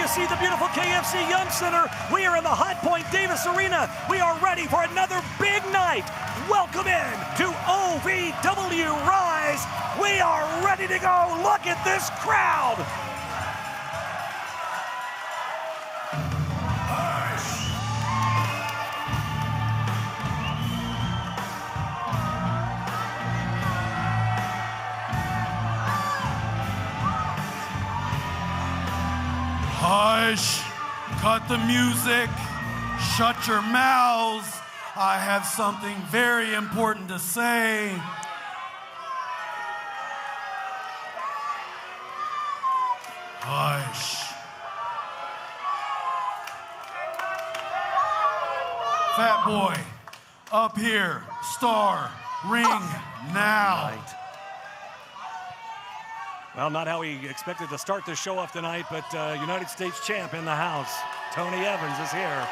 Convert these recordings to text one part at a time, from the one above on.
you see the beautiful KFC Young Center? We are in the Hotpoint Davis Arena. We are ready for another big night. Welcome in to OVW RISE. We are ready to go. Look at this crowd. Hush, cut the music, shut your mouths. I have something very important to say. Hush. Fat boy, up here, star, ring, now. Right. Well, not how we expected to start this show off tonight, but United States champ in the house. Tony Evans is here.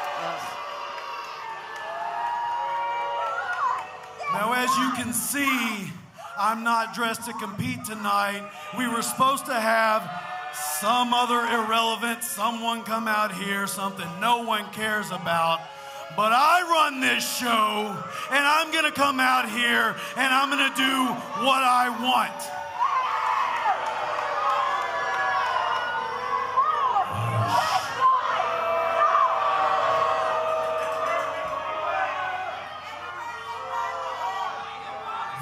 Now, as you can see, I'm not dressed to compete tonight. We were supposed to have some other irrelevant someone come out here, something no one cares about. But I run this show, and I'm going to come out here, and I'm going to do what I want.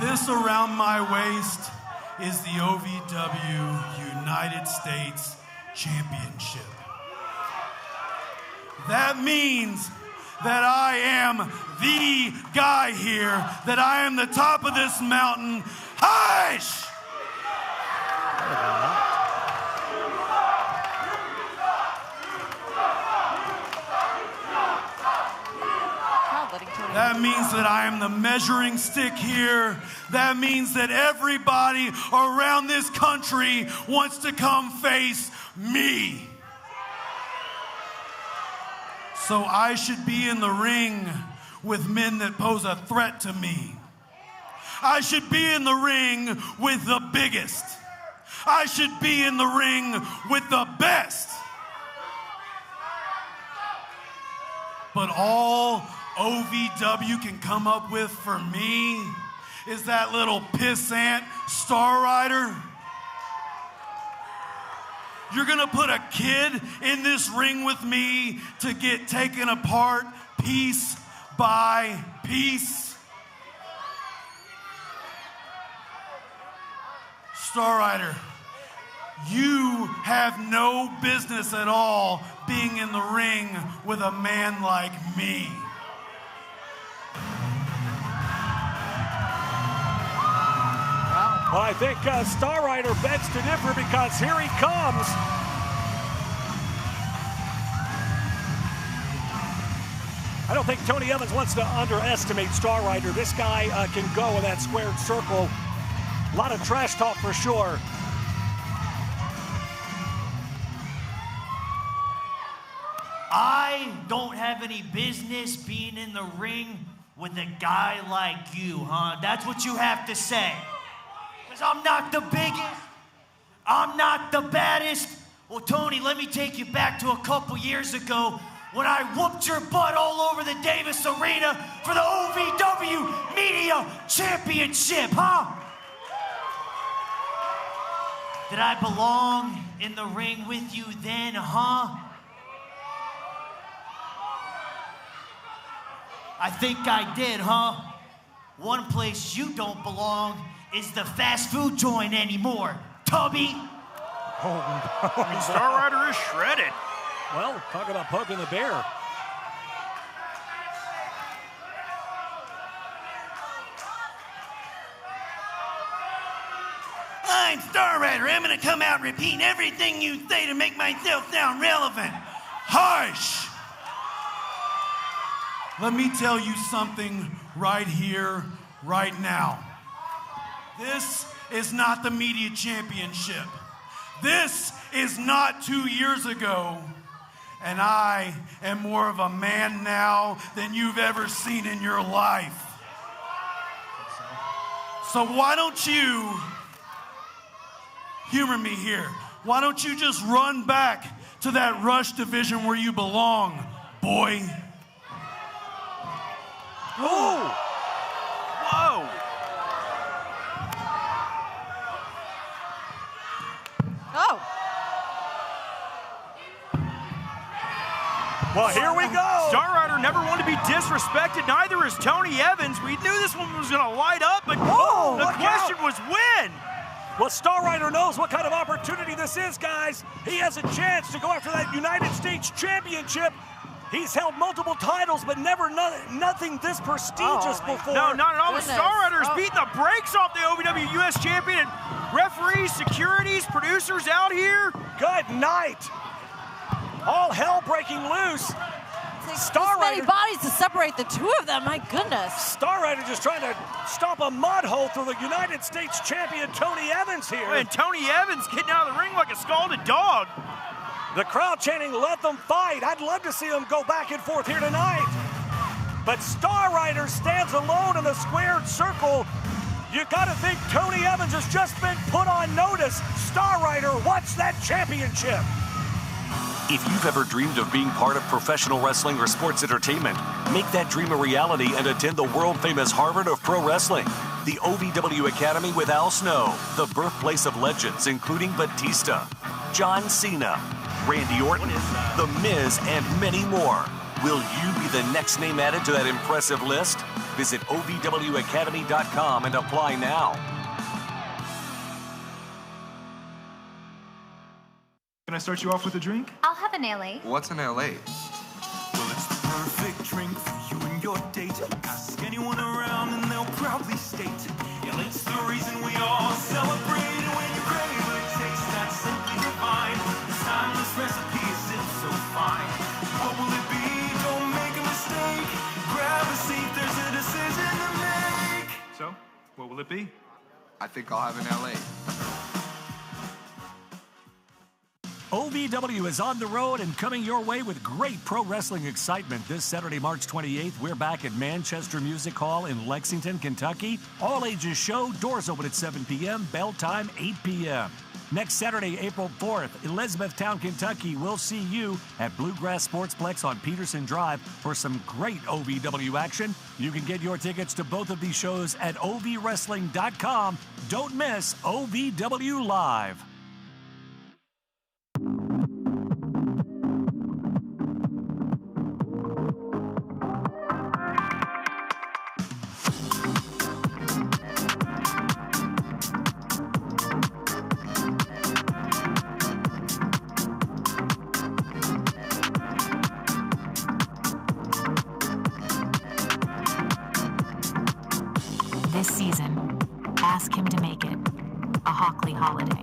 This around my waist is the OVW United States Championship. That means that I am the guy here, that I am the top of this mountain. Hush! That means that I am the measuring stick here. That means that everybody around this country wants to come face me. So I should be in the ring with men that pose a threat to me. I should be in the ring with the biggest. I should be in the ring with the best. But all OVW can come up with for me is that little pissant Star Rider. You're gonna put a kid in this ring with me to get taken apart piece by piece. Star Rider, you have no business at all being in the ring with a man like me. Well, I think Star Rider begs to differ because here he comes. I don't think Tony Evans wants to underestimate Star Rider. This guy can go in that squared circle. A lot of trash talk for sure. I don't have any business being in the ring with a guy like you, huh? That's what you have to say. Because I'm not the biggest. I'm not the baddest. Well, Tony, let me take you back to a couple years ago when I whooped your butt all over the Davis Arena for the OVW Media Championship, huh? Did I belong in the ring with you then, huh? I think I did, huh? One place you don't belong is the fast food joint anymore, Tubby. Oh, I mean, Star Rider is shredded. well, talk about poking the bear. I'm Star Rider. I'm gonna come out repeating everything you say to make myself sound relevant. Hush! Let me tell you something right here, right now. This is not the media championship. This is not 2 years ago. And I am more of a man now than you've ever seen in your life. So why don't you humor me here? Why don't you just run back to that Rush division where you belong, boy. Oh! Whoa! Oh. Well, here we go. Star Rider never wanted to be disrespected. Neither is Tony Evans. We knew this one was going to light up, but Oh, the look question out. was when. Well, Star Rider knows what kind of opportunity this is, guys. He has a chance to go after that United States Championship. He's held multiple titles, but never nothing this prestigious before. No, not at all. The Goodness. Star Rider's Oh. beating the brakes off the OVW US champion. And referees, securities, producers out here. Good night. All hell breaking loose. Star This many Rider. bodies to separate the two of them. My goodness. Star Rider just trying to stomp a mud hole through the United States champion Tony Evans here. And Tony Evans getting out of the ring like a scalded dog. The crowd chanting, "Let them fight." I'd love to see them go back and forth here tonight. But Star Rider stands alone in the squared circle. You got to think Tony Evans has just been put on notice. Star Rider, what's that championship? If you've ever dreamed of being part of professional wrestling or sports entertainment, make that dream a reality and attend the world-famous Harvard of Pro Wrestling. The OVW Academy with Al Snow, the birthplace of legends including Batista, John Cena, Randy Orton, The Miz, and many more. Will you be the next name added to that impressive list? Visit OVWacademy.com and apply now. Can I start you off with a drink? I'll have an LA. What's an LA? Well, it's the perfect drink for you and your date. Ask anyone around and they'll proudly state, LA's the reason we all celebrate. And when you crave a taste that's simply divine, this timeless recipe is so fine. What will it be? Don't make a mistake. Grab a seat, there's a decision to make. So, what will it be? I think I'll have an LA. OVW is on the road and coming your way with great pro wrestling excitement. This Saturday, March 28th, we're back at Manchester Music Hall in Lexington, Kentucky. All ages show, doors open at 7 p.m., bell time 8 p.m. Next Saturday, April 4th, Elizabethtown, Kentucky, we'll see you at Bluegrass Sportsplex on Peterson Drive for some great OVW action. You can get your tickets to both of these shows at ovwrestling.com. Don't miss OVW Live. This season, ask him to make it a Hockley holiday.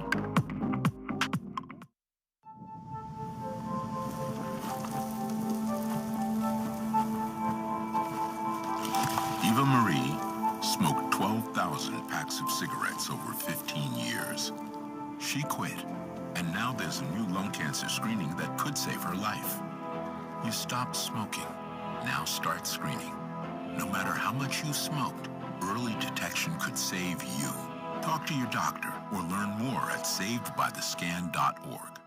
Eva Marie smoked 12,000 packs of cigarettes over 15 years. She quit, and now there's a new lung cancer screening that could save her life. You stopped smoking, now start screening. No matter how much you smoked, early detection could save you. Talk to your doctor or learn more at savedbythescan.org.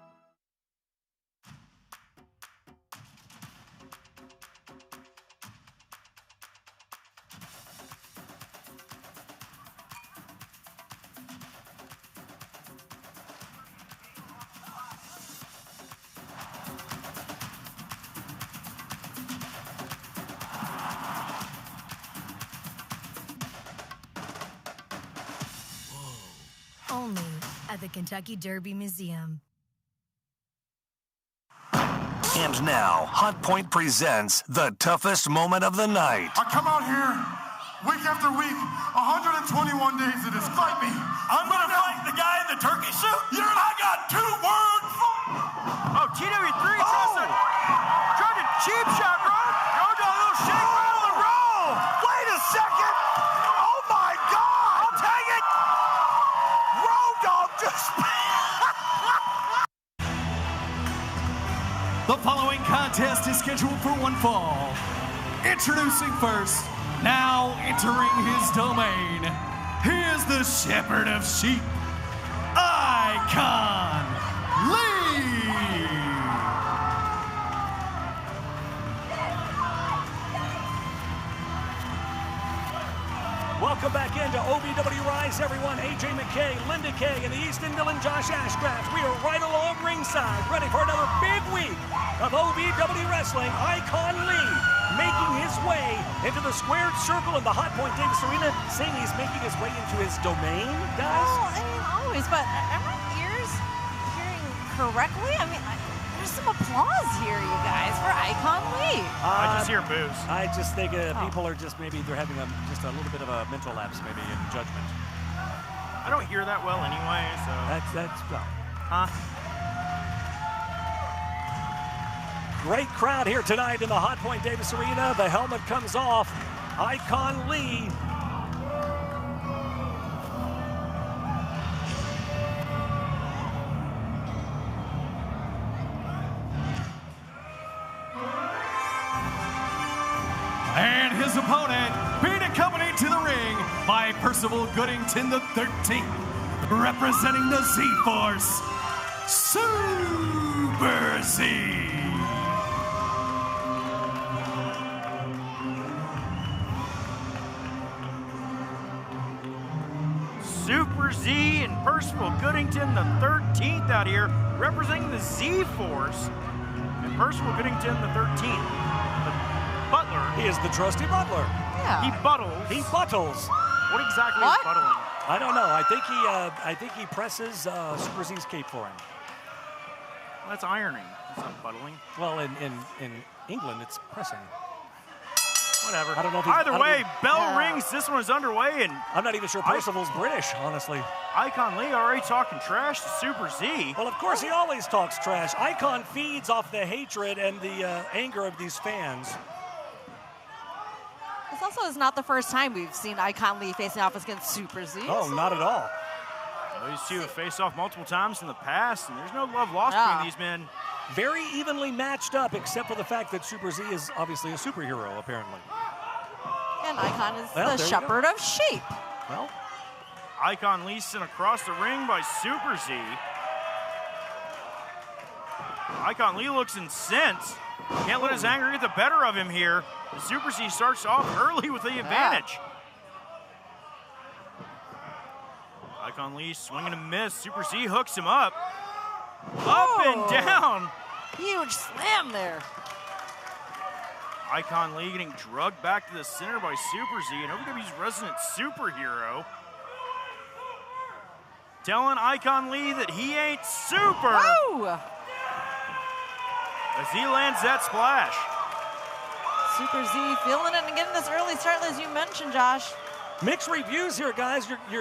Only at the Kentucky Derby Museum. And now, Hotpoint presents the toughest moment of the night. I come out here week after week, 121 days to this. Fight me. I'm gonna fight the guy in the turkey suit. I got 2 words. Oh, TW3 tried to cheap shot Road. Road got a little shake, rattle, and roll. Wait a second! Oh my God! I'll take it. Road Dogg just... The following contest is scheduled for one fall. Introducing first, now entering his domain, he is the shepherd of sheep, Icon Lee. Welcome back into OVW RISE, everyone. AJ McKay, Linda Kay, and the Easton Dillon Josh Ashcraft. We are right along ringside, ready for another big week of OVW Wrestling. Icon Lee making his way into the squared circle in the Hotpoint Davis Arena, saying he's making his way into his domain, guys. Well, I mean, always, but are my ears hearing correctly? I mean, there's some applause here, you guys, for Icon Lee. I just hear boos. I just think people are just maybe they're having just a little bit of a mental lapse, maybe in judgment. I don't hear that well anyway, so. That's well. Huh? Great crowd here tonight in the Hotpoint Davis Arena. The helmet comes off. Icon Lee. And his opponent, being accompanied to the ring by Percival Goodington the 13th, representing the Z-Force, Super Z. Super Z and Percival Goodington the 13th out here, representing the Z-Force. And Percival Goodington the 13th. Butler. He is the trusty butler. Yeah. He buttles. He buttles. What exactly What? is buttling? I don't know. I think he presses Super Z's cape for him. That's ironing. That's not buttling. Well, in England, it's pressing. Whatever. I don't know if Either way, bell rings. This one is underway, and I'm not even sure Percival's British, honestly. Icon Lee already talking trash to Super Z. Well, of course, he always talks trash. Icon feeds off the hatred and the anger of these fans. This also is not the first time we've seen Icon Lee facing off against Super Z. Oh, not at all. Well, these two have faced off multiple times in the past, and there's no love lost between these men. Very evenly matched up, except for the fact that Super Z is obviously a superhero, apparently. And Icon is Well, the there you shepherd of sheep. Well, Icon Lee sent across the ring by Super Z. Icon Lee looks incensed. Can't let his anger get the better of him here. The Super Z starts off early with the advantage. Icon Lee swinging a miss. Super Z hooks him up. Up and down. Huge slam there. Icon Lee getting drugged back to the center by Super Z, and OVW's resident superhero telling Icon Lee that he ain't super. Whoa! As he lands that splash. Super Z feeling it and getting this early start, as you mentioned, Josh. mixed reviews here, guys. You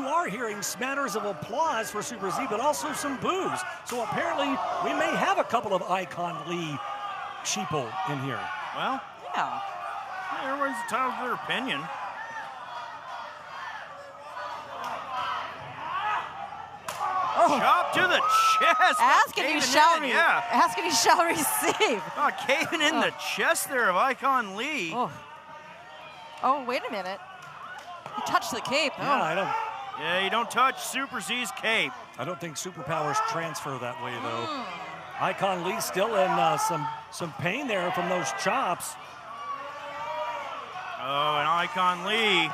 are hearing smatters of applause for Super Z, but also some boos. So apparently, we may have a couple of Icon Lee sheeple in here. Well, yeah. Everybody's entitled to their opinion. Oh. Chop to the chest. Ask and you shall receive. Yeah. Ask and you shall receive. Oh, caving in the chest there of Icon Lee. Oh, wait a minute. He touched the cape. Yeah, Yeah, you don't touch Super Z's cape. I don't think superpowers transfer that way, though. Icon Lee still in some pain there from those chops. Oh, and Icon Lee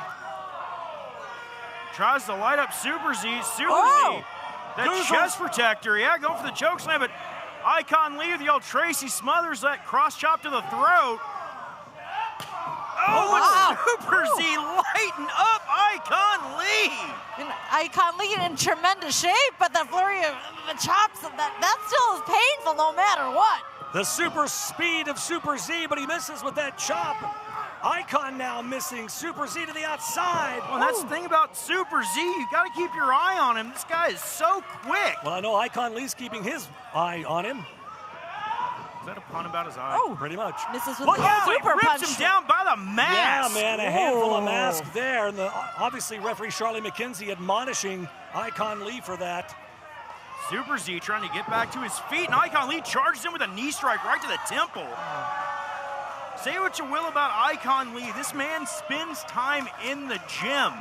tries to light up Super Z. Z. That chest protector, yeah, going for the choke slam, but Icon Lee with the old Tracy Smothers, that cross chop to the throat. Oh, wow. Super Z lighting up Icon Lee. And Icon Lee in tremendous shape, but the flurry of the chops, that still is painful no matter what. The super speed of Super Z, but he misses with that chop. Icon now missing. Super Z to the outside. Well, that's the thing about Super Z. You got to keep your eye on him. This guy is so quick. Well, I know Icon Lee's keeping his eye on him. Is that a pun about his eye? Oh, pretty much. Misses with Look the out, super he rips punch. him down by the mask. Yeah, man, a handful of mask there. And obviously, referee Charlie McKenzie admonishing Icon Lee for that. Super Z trying to get back to his feet, and Icon Lee charges him with a knee strike right to the temple. Say what you will about Icon Lee, this man spends time in the gym.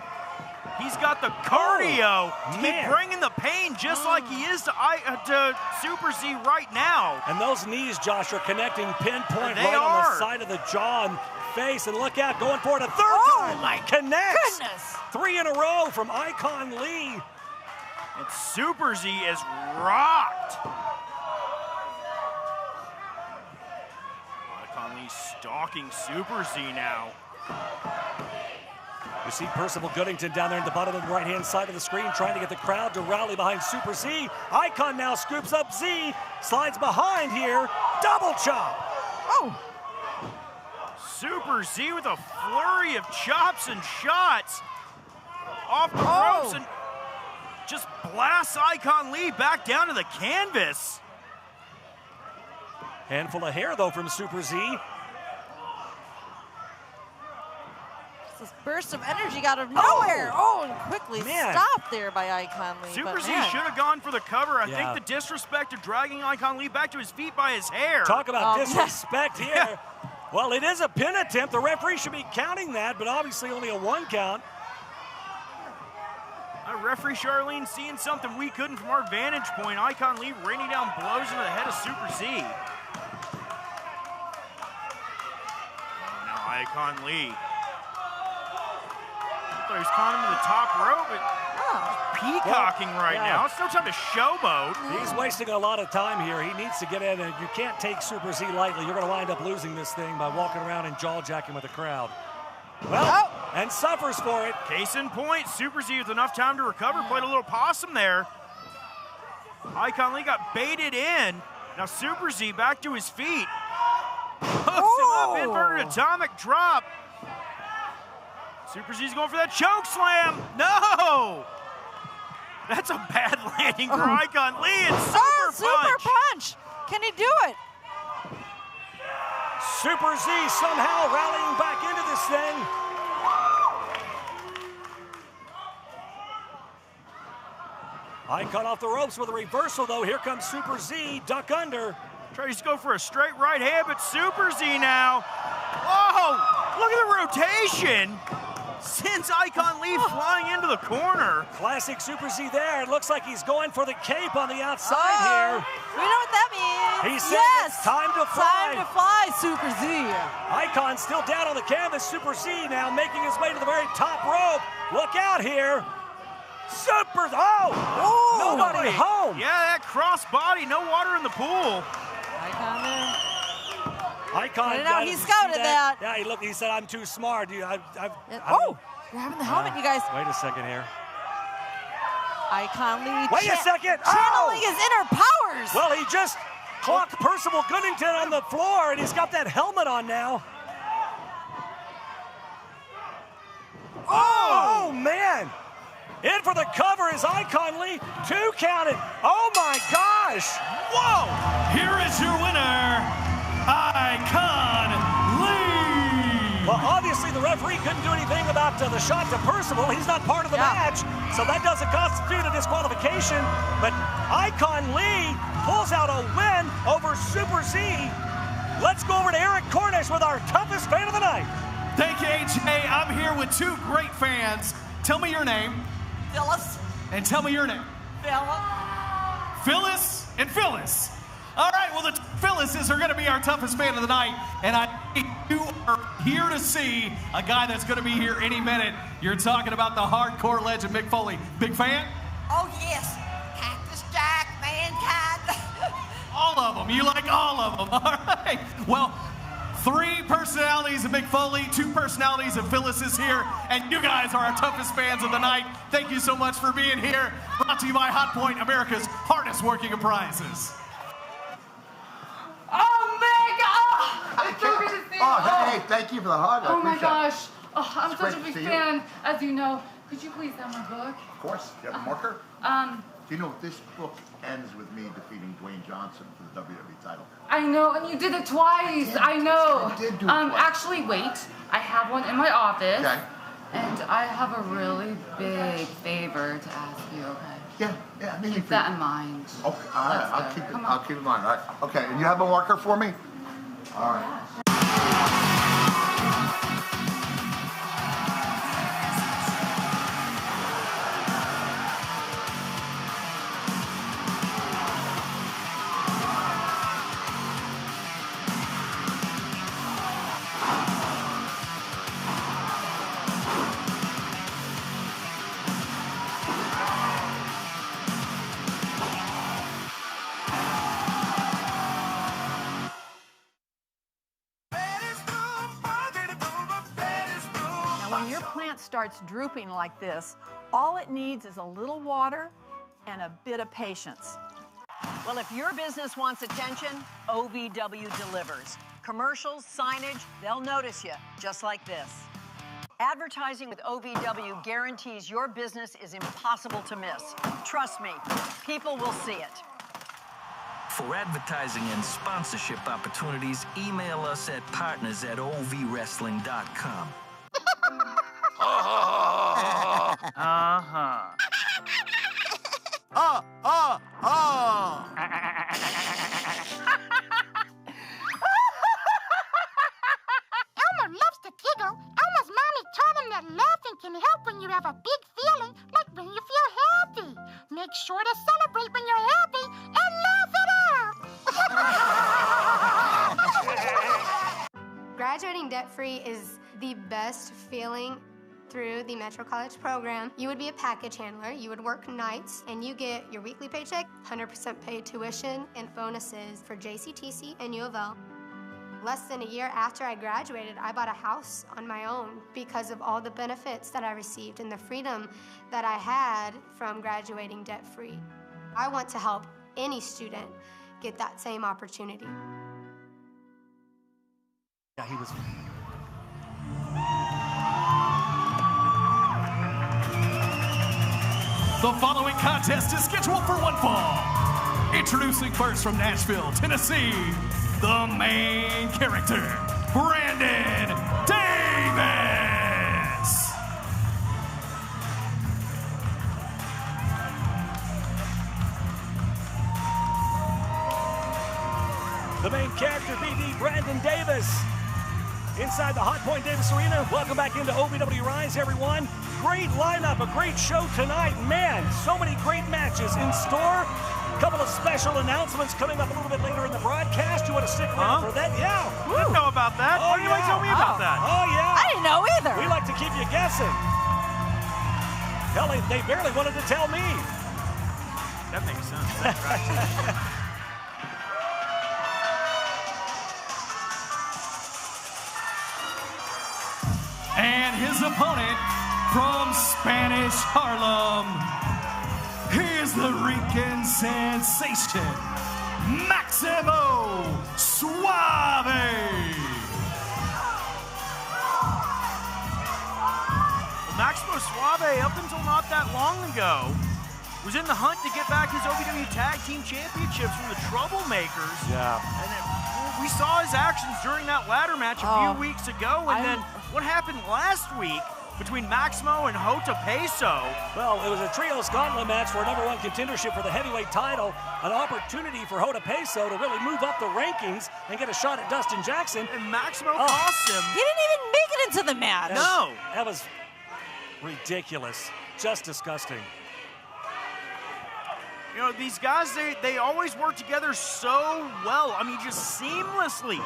He's got the cardio to keep man. bringing the pain just like he is to Super Z right now. And those knees, Josh, are connecting pinpoint They right on are. the side of the jaw and face. And look out, going for it a third time. My Connects. goodness. 3 in a row from Icon Lee. And Super Z is rocked. Icon Lee stalking Super Z now. You see Percival Goodington down there in the bottom of the right-hand side of the screen trying to get the crowd to rally behind Super Z. Icon now scoops up Z, slides behind here, double chop. Oh. Super Z with a flurry of chops and shots off the ropes and just blasts Icon Lee back down to the canvas. Handful of hair, though, from Super Z. This burst of energy out of nowhere. Oh, and quickly stopped there by Icon Lee. Super Z man. should have gone for the cover. I Yeah. think the disrespect of dragging Icon Lee back to his feet by his hair. Talk about disrespect here. Well, it is a pin attempt. The referee should be counting that, but obviously only a 1 count. Referee Charlene seeing something we couldn't from our vantage point. Icon Lee raining down blows into the head of Super Z. Now Icon Lee. I thought he was calling him to the top rope, but peacocking right now. It's no time to showboat. He's wasting a lot of time here. He needs to get in, and you can't take Super Z lightly. You're going to wind up losing this thing by walking around and jaw-jacking with the crowd. Well, and suffers for it. Case in point, Super Z with enough time to recover, played a little possum there. Icon Lee got baited in. Now Super Z back to his feet. Hooks him up, inverted atomic drop. Super Z's going for that choke slam. No! That's a bad landing for Icon Lee. And super punch. Can he do it? Super Z somehow rallying back into this thing. Icon off the ropes with a reversal, though. Here comes Super Z, duck under. Tries to go for a straight right hand, but Super Z now. Oh, look at the rotation. Sends Icon Lee flying into the corner. Classic Super Z there. It looks like he's going for the cape on the outside here. We know what that means. He said it's time to fly. Time to fly, Super Z. Icon still down on the canvas. Super Z now making his way to the very top rope. Look out here. Super, nobody home. Yeah, that cross body, no water in the pool. Icon there. Icon, he scouted that. Yeah, he said, I'm too smart. Dude, you're having the helmet, you guys. Wait a second here. Icon Lee. Wait a second. Channeling his inner powers. Well, he just clocked Percival Goodington on the floor, and he's got that helmet on now. Oh man. In for the cover is Icon Lee. 2 counted. Oh my gosh. Whoa. Here is your winner, Icon Lee. Well, obviously the referee couldn't do anything about the shot to Percival. He's not part of the match, so that doesn't constitute a disqualification. But Icon Lee pulls out a win over Super Z. Let's go over to Erik Cornish with our toughest fan of the night. Thank you, AJ. I'm here with 2 great fans. Tell me your name. Phyllis. And tell me your name. Phyllis and Phyllis. All right, well, the Phyllises are going to be our toughest fan of the night, and I think you are here to see a guy that's going to be here any minute. You're talking about the hardcore legend, Mick Foley. Big fan? Oh, yes. Cactus Jack, Mankind. All of them. You like all of them. All right. Well, 3 personalities of Mick Foley, 2 personalities of Phyllis is here, and you guys are our toughest fans of the night. Thank you so much for being here. Brought to you by Hotpoint, America's hardest working appliances. Oh, Mick! It's so good to see you. Hey, thank you for the hug. Oh, my gosh. Oh, I'm It's such a great to big see fan. you. As you know, could you please have my book? Of course. You have a marker? Do you know this book ends with me defeating Dwayne Johnson for the WWE title? I know, and you did it twice. I know. I did do it twice. Actually, wait. I have one in my office. Okay. And I have a really big favor to ask you, okay? Yeah, me. Keep that in mind. Okay, all right, I'll keep it in mind. All right. Okay, and you have a marker for me? All right. plant starts drooping like this, all it needs is a little water and a bit of patience. Well, if your business wants attention, OVW delivers. Commercials, signage, they'll notice you, just like this. Advertising with OVW guarantees your business is impossible to miss. Trust me, people will see it. For advertising and sponsorship opportunities, email us at partners@ovwrestling.com. Elmer loves to giggle. Elmer's mommy taught him that laughing can help when you have a big feeling, like when you feel happy. Make sure to celebrate when you're happy and laugh it out. Graduating debt-free is the best feeling through the Metro College program. You would be a package handler, you would work nights, and you get your weekly paycheck, 100% paid tuition, and bonuses for JCTC and U of L. Less than a year after I graduated, I bought a house on my own because of all the benefits that I received and the freedom that I had from graduating debt-free. I want to help any student get that same opportunity. Yeah, he was. The following contest is scheduled for one fall. Introducing first from Nashville, Tennessee, the main character, Brandon Davis. The main character, BD Brandon Davis. Inside the Hotpoint Davis Arena. Welcome back into OVW RISE, everyone. Great lineup, a great show tonight. Man, so many great matches in store. A couple of special announcements coming up a little bit later in the broadcast. You want to stick around for that? Yeah. I didn't know about that. Oh, Why do you tell me about that? Oh, yeah. I didn't know either. We like to keep you guessing. Hell, they barely wanted to tell me. That makes sense. That tracks. And his opponent from Spanish Harlem, here's the Rican sensation, Maximo Suave. Maximo Suave, up until not that long ago, was in the hunt to get back his OVW Tag Team Championships from the Troublemakers. Yeah. And we saw his actions during that ladder match a few weeks ago, and then what happened last week between Maximo and Hota Peso? Well, it was a trios gauntlet match for a #1 contendership for the heavyweight title, an opportunity for Hota Peso to really move up the rankings and get a shot at Dustin Jackson. And Maximo cost him. He didn't even make it into the match. No. That was ridiculous. Just disgusting. You know, these guys, they always work together so well. I mean, just seamlessly.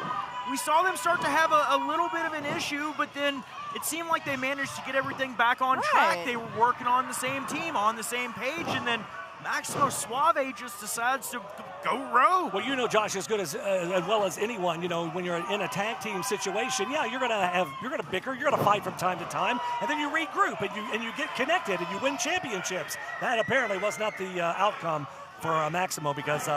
We saw them start to have a little bit of an issue, but then it seemed like they managed to get everything back on track. They were working on the same team, on the same page, and then Maximo Suave just decides to go rogue. Well, you know, Josh, as well as anyone, you know, when you're in a tag team situation, yeah, you're gonna bicker, you're gonna fight from time to time, and then you regroup and you get connected and you win championships. That apparently was not the outcome for Maximo, because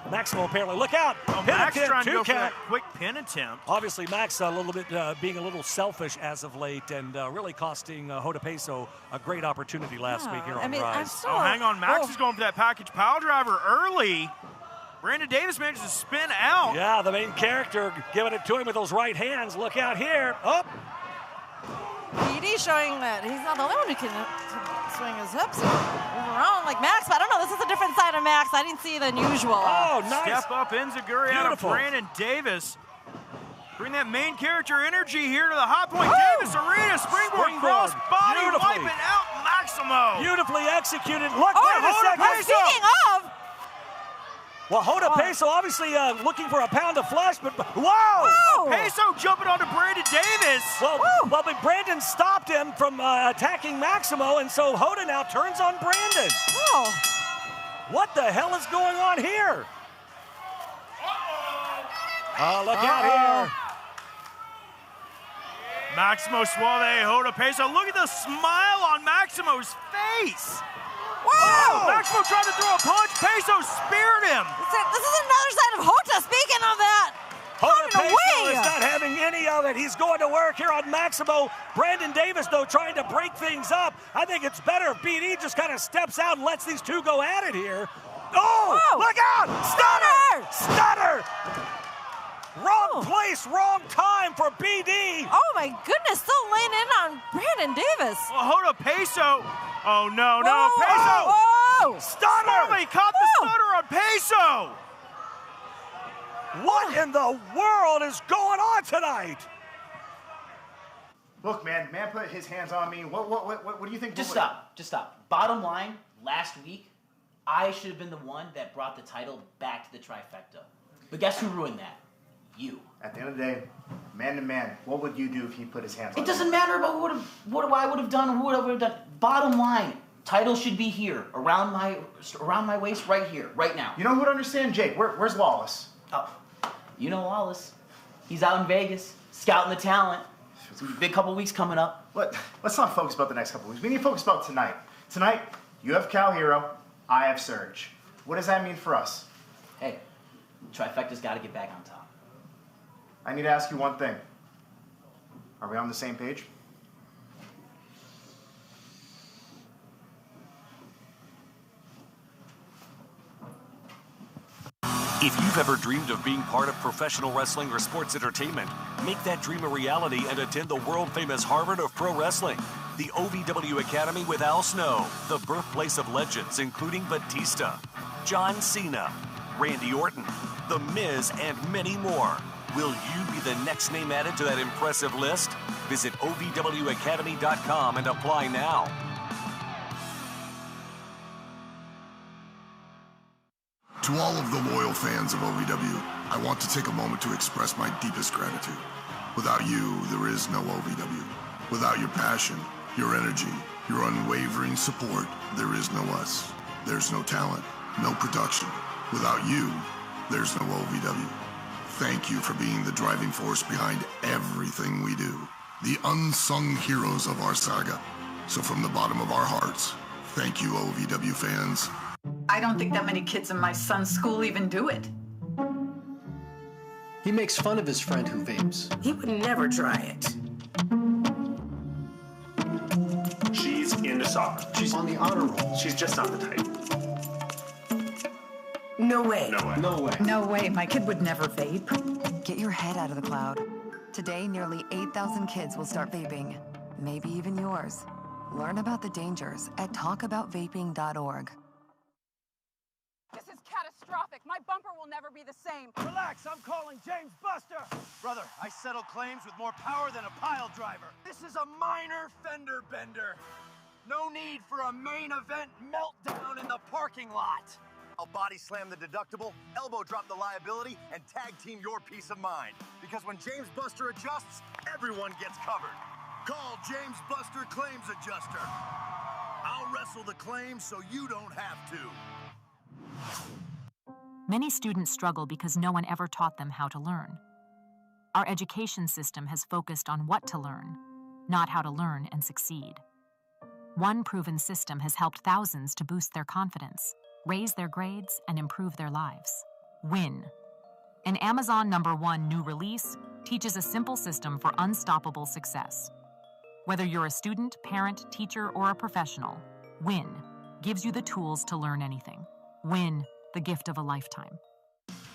Maximo apparently, look out! Oh, Max trying to go for that quick pin attempt. Obviously, Max a little bit being a little selfish as of late, and really costing Hota Peso a great opportunity last week here on RISE. Oh, hang on, Max is going for that package pile driver early. Brandon Davis manages to spin out. Yeah, the main character giving it to him with those right hands. Look out here. Oh! BD showing that he's not the only one who can swing his hips and move around like Max, but I don't know, this is a different side of Max. I didn't see than usual. Oh, nice. Step up Enziguri out of Brandon Davis. Bring that main character energy here to the Hotpoint Davis Arena. Springboard cross body, wiping out Maximo. Beautifully executed. Look, wait a second. Speaking of, well, Hota Peso obviously looking for a pound of flesh, but whoa! Peso jumping onto Brandon Davis. Well, but Brandon stopped him from attacking Maximo, and so Hota now turns on Brandon. Oh. What the hell is going on here? Oh, look out here. Maximo, Suave, Hoda, Peso. Look at the smile on Maximo's face. Whoa! Oh, Maximo tried to throw a punch. Peso speared him. This is another side of Hota. Speaking of that, Hoda Peso is not having any of it. He's going to work here on Maximo. Brandon Davis, though, trying to break things up. I think it's better if BD just kind of steps out and lets these two go at it here. Oh, whoa. Look out! Stunner! Stunner! Wrong place, wrong time for BD. Oh, my goodness. Still laying in on Brandon Davis. Well, Hoda Peso. Oh, no, whoa, no. Peso. Whoa. Stunner. Suave caught the stunner on Peso. What in the world is going on tonight? Look, man put his hands on me. What do you think? Just stop. Bottom line, last week, I should have been the one that brought the title back to the trifecta. But guess who ruined that? You. At the end of the day, man to man, what would you do if he put his hands on you? It doesn't matter about what I would have done or who I would have done. Bottom line, title should be here, around my waist, right here, right now. You know who would understand, Jake? Where's Wallace? Oh, you know Wallace. He's out in Vegas, scouting the talent. It's a big couple weeks coming up. Let's not focus about the next couple weeks. We need to focus about tonight. Tonight, you have Cal Herro, I have Surge. What does that mean for us? Hey, trifecta's got to get back on top. I need to ask you one thing. Are we on the same page? If you've ever dreamed of being part of professional wrestling or sports entertainment, make that dream a reality and attend the world-famous Harvard of Pro Wrestling. The OVW Academy with Al Snow, the birthplace of legends including Batista, John Cena, Randy Orton, The Miz, and many more. Will you be the next name added to that impressive list? Visit OVWacademy.com and apply now. To all of the loyal fans of OVW, I want to take a moment to express my deepest gratitude. Without you, there is no OVW. Without your passion, your energy, your unwavering support, there is no us. There's no talent, no production. Without you, there's no OVW. Thank you for being the driving force behind everything we do. The unsung heroes of our saga. So from the bottom of our hearts, thank you, OVW fans. I don't think that many kids in my son's school even do it. He makes fun of his friend who vapes. He would never try it. She's into soccer. She's on the honor roll. She's just not the type. No way. No way. No way. No way. My kid would never vape. Get your head out of the cloud. Today, nearly 8,000 kids will start vaping. Maybe even yours. Learn about the dangers at talkaboutvaping.org. This is catastrophic. My bumper will never be the same. Relax, I'm calling James Buster. Brother, I settle claims with more power than a pile driver. This is a minor fender bender. No need for a main event meltdown in the parking lot. I'll body slam the deductible, elbow drop the liability, and tag team your peace of mind. Because when James Buster adjusts, everyone gets covered. Call James Buster Claims Adjuster. I'll wrestle the claim so you don't have to. Many students struggle because no one ever taught them how to learn. Our education system has focused on what to learn, not how to learn and succeed. One proven system has helped thousands to boost their confidence, raise their grades, and improve their lives. WIN. An Amazon #1 new release teaches a simple system for unstoppable success. Whether you're a student, parent, teacher, or a professional, WIN gives you the tools to learn anything. WIN, the gift of a lifetime.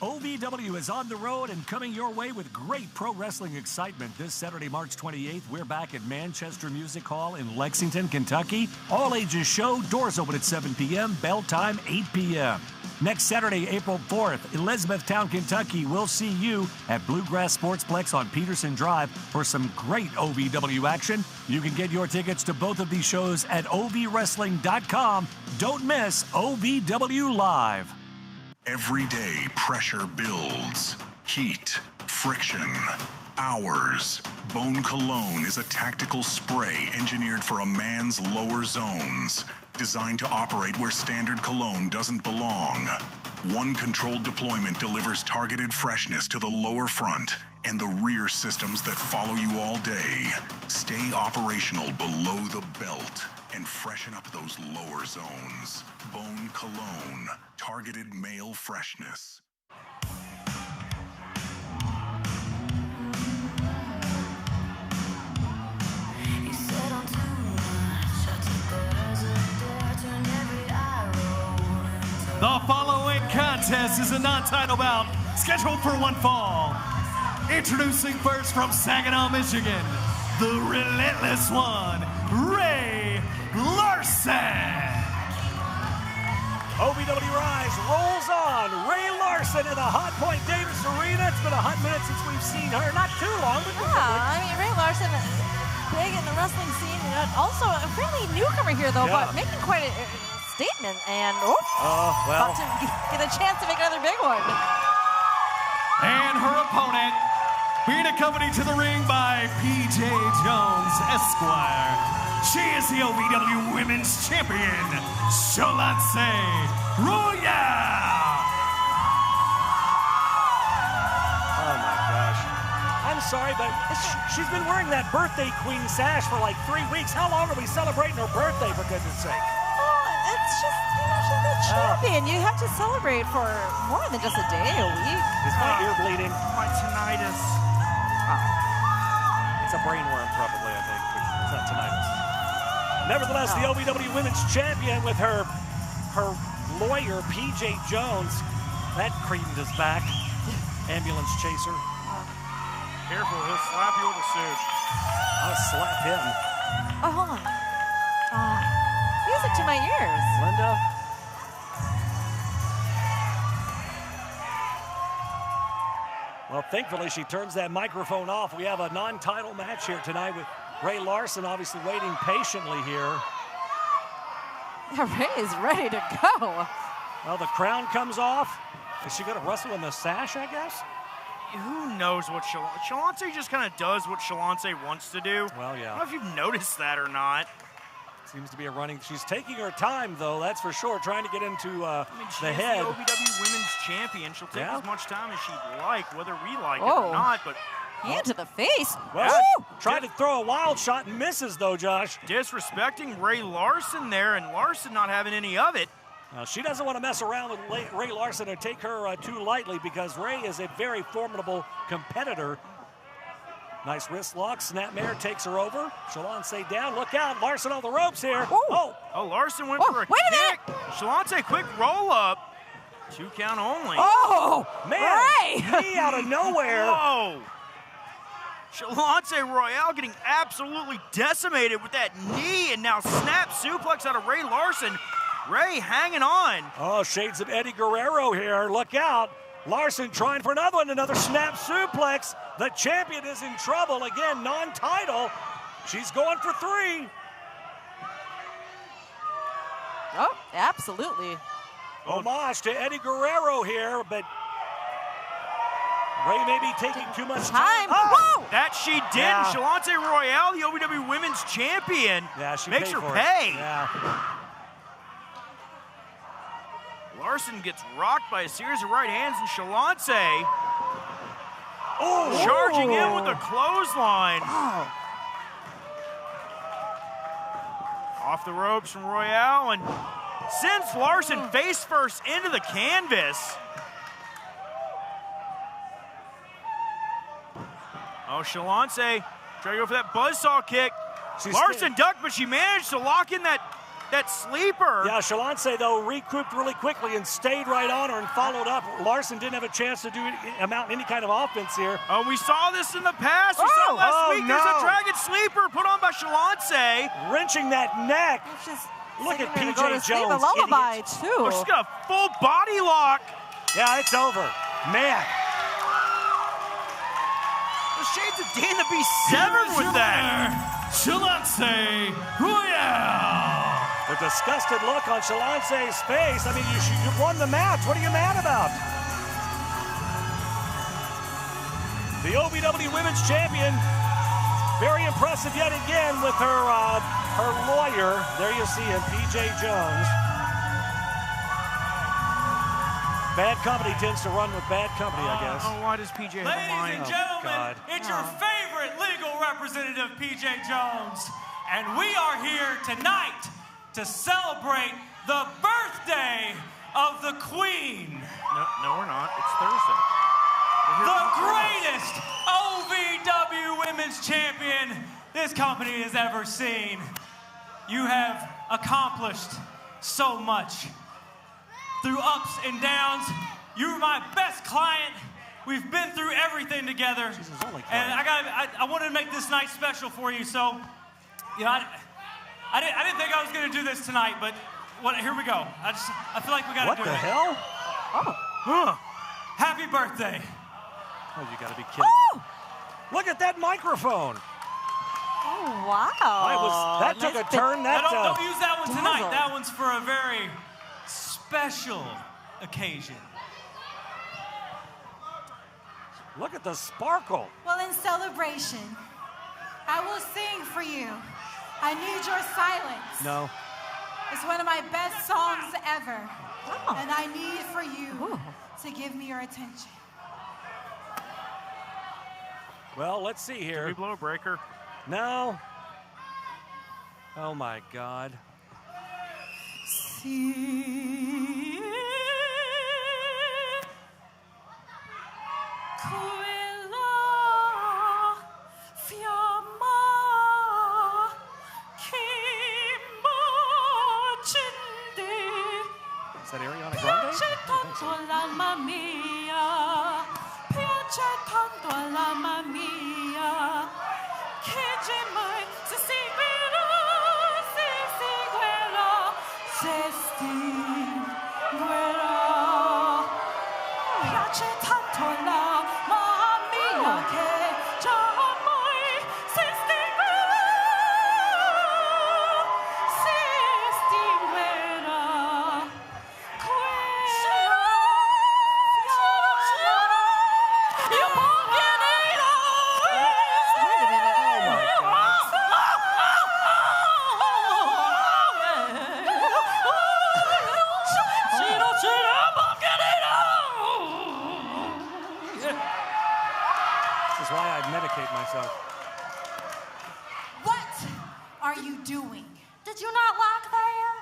OVW is on the road and coming your way with great pro wrestling excitement. This Saturday, March 28th, we're back at Manchester Music Hall in Lexington, Kentucky. All ages show, doors open at 7 p.m., bell time 8 p.m. Next Saturday, April 4th, Elizabethtown, Kentucky, we'll see you at Bluegrass Sportsplex on Peterson Drive for some great OVW action. You can get your tickets to both of these shows at ovwrestling.com. Don't miss OVW Live. Every day, pressure builds. Heat, friction, hours. Bone Cologne is a tactical spray engineered for a man's lower zones. Designed to operate where standard cologne doesn't belong. One controlled deployment delivers targeted freshness to the lower front and the rear systems that follow you all day. Stay operational below the belt and freshen up those lower zones. Bone Cologne, targeted male freshness. The following contest is a non-title bout scheduled for one fall. Introducing first from Saginaw, Michigan, the relentless one, Ray Larson. OVW RISE rolls on. Ray Larson in the Hotpoint Davis Arena. It's been a hot minute since we've seen her. Not too long, but I mean, Ray Larson, big in the wrestling scene. Also a fairly newcomer here, though, but making quite a statement. And about to get a chance to make another big one. And her opponent, being accompanied to the ring by PJ Jones, Esquire. She is the OVW Women's Champion, Shalonce Royale. Oh my gosh. I'm sorry, but she's been wearing that birthday queen sash for like 3 weeks. How long are we celebrating her birthday, for goodness sake? Oh, it's just, she's the champion. You have to celebrate for more than just a day, a week. Is my ear bleeding? My tinnitus. It's a brain worm, probably, I think. It's not tinnitus. Nevertheless, the OVW Women's Champion with her lawyer, PJ Jones. That creamed his back. Ambulance chaser. Careful, he'll slap you with a suit. I'll slap him. Oh, hold on. Music to my ears. Linda. Well, thankfully, she turns that microphone off. We have a non-title match here tonight with Ray Larson obviously waiting patiently here. Yeah, Ray is ready to go. Well, the crown comes off. Is she going to wrestle in the sash, I guess? Who knows what Shalonce just kind of does what Shalonce wants to do. Well, yeah. I don't know if you've noticed that or not. Seems to be a running. She's taking her time, though, that's for sure, trying to get into the head. The OVW Women's Champion. She'll take as much time as she'd like, whether we like it or not. But hand to the face. Well, tried to throw a wild shot and misses, though, Josh. Disrespecting Ray Larson there, and Larson not having any of it. She doesn't want to mess around with Ray Larson or take her too lightly because Ray is a very formidable competitor. Nice wrist lock. Snapmare takes her over. Shalonce down. Look out. Larson on the ropes here. Oh, Larson went for a kick. Shalonce, quick roll up. 2 count only. Oh, man. Ray. Knee out of nowhere. Whoa. Shalonce Royale getting absolutely decimated with that knee, and now snap suplex out of Ray Larson. Ray hanging on. Oh, shades of Eddie Guerrero here. Look out. Larson trying for another one, another snap suplex. The champion is in trouble. Again, non-title. She's going for 3. Oh, absolutely. Homage to Eddie Guerrero here, but Ray may be taking too much time. Whoa! That she did. Yeah. Shalonce Royale, the OVW Women's Champion, she makes paid her for pay. It. Yeah. Larson gets rocked by a series of right hands, and Shalonce charging in with a clothesline. Off the ropes from Royale, and sends Larson face first into the canvas. Oh, Shalonce trying to go for that buzzsaw kick. Larson ducked, but she managed to lock in that sleeper. Yeah, Shalonce, though, recouped really quickly and stayed right on her and followed up. Larson didn't have a chance to amount any kind of offense here. Oh, we saw this in the past. We saw it last week. No. There's a dragon sleeper put on by Shalonce. Wrenching that neck. Look at PJ Jones. A lullaby, too. Oh, she's got a full body lock. Yeah, it's over. Man. The shades of Dana be severed with that. Shalonce Royale. The disgusted look on Shalonce's face. I mean, you won the match. What are you mad about? The OVW Women's Champion, very impressive yet again with her lawyer. There you see him, PJ Jones. Bad company tends to run with bad company, I guess. Oh, why does PJ have a Ladies mind? and gentlemen, it's your favorite legal representative, PJ Jones. And we are here tonight to celebrate the birthday of the Queen. No, we're not. It's Thursday. The greatest OVW Women's Champion this company has ever seen. You have accomplished so much. Through ups and downs, you were my best client. We've been through everything together. And I wanted to make this night special for you, so, you know, I didn't think I was going to do this tonight, but here we go. I feel like we got to do it. What the hell? Oh. Happy birthday. Oh, you got to be kidding me. Look at that microphone. Oh, wow. That took a turn. Don't use that one tonight. That one's for a very special occasion. Look at the sparkle. Well, in celebration, I will sing for you. I Need Your Silence. No. It's one of my best songs ever. Oh. And I need for you to give me your attention. Well, let's see here. Did we blow a breaker? No. Oh, my God. See. Is that Ariana Grande? What are you doing? Did you not like that?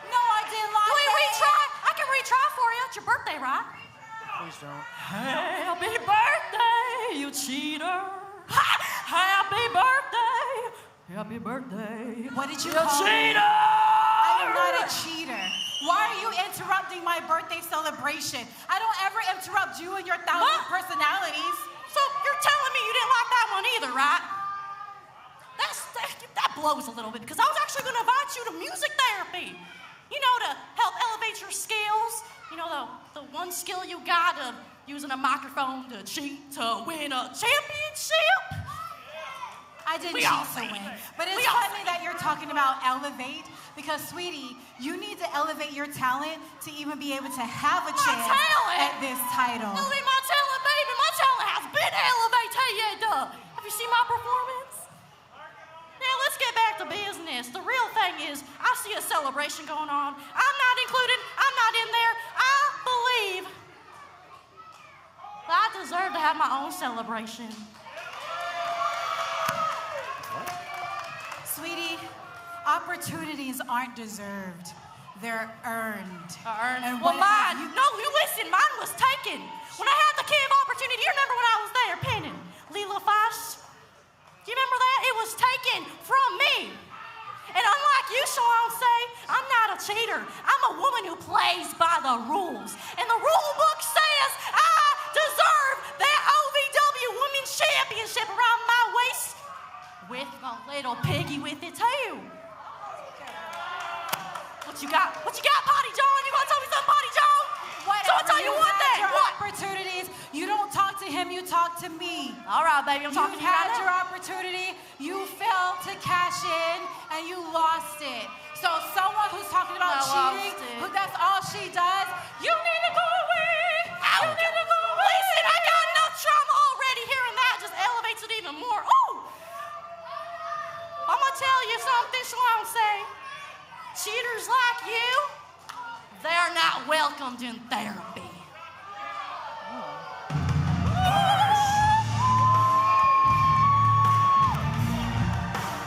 No, I didn't like Can we that. retry? I can retry for you. It's your birthday, right? Please don't. Happy birthday, you cheater. Happy birthday. Happy birthday. What did you You call me? cheater! I am not a cheater. Why are you interrupting my birthday celebration? I don't ever interrupt you and your 1,000 personalities. So you're telling me you didn't like that one either, right? That blows a little bit because I was actually going to invite you to music therapy. You know, to help elevate your skills. You know, the one skill you got of using a microphone to cheat to win a championship. I didn't cheat to win. But it's funny that you're talking about elevate because, sweetie, you need to elevate your talent to even be able to have a chance at this title. Elevate my talent, baby. My talent has been elevated. Have you seen my performance? Now, let's get back to business. The real thing is, I see a celebration going on. I'm not included. I'm not in there. I believe I deserve to have my own celebration. Sweetie, opportunities aren't deserved. They're earned. And Well, mine, listen, mine was taken. When I had the kid opportunity, you remember when I was there pinning Lila Foss? Do you remember that? It was taken from me. And unlike you, Shalonce, I'm not a cheater. I'm a woman who plays by the rules. And the rule book says I deserve that OVW Women's Championship around my waist with my little piggy with it too. What you got? What you got, Potty John? You gonna tell me something, Potty John? Whatever. So I'll tell you one thing. Your What? opportunities. You don't talk to him, you talk to me. All right, baby, I'm talking to you had right your now. opportunity, you failed to cash in, and you lost it. So someone who's talking about cheating, who that's all she does, you need to go away. You need to go away. Listen, I got enough trauma already. Hearing that just elevates it even more. Ooh! I'm gonna tell you something, Shalonce. Cheaters like you, they're not welcome in therapy.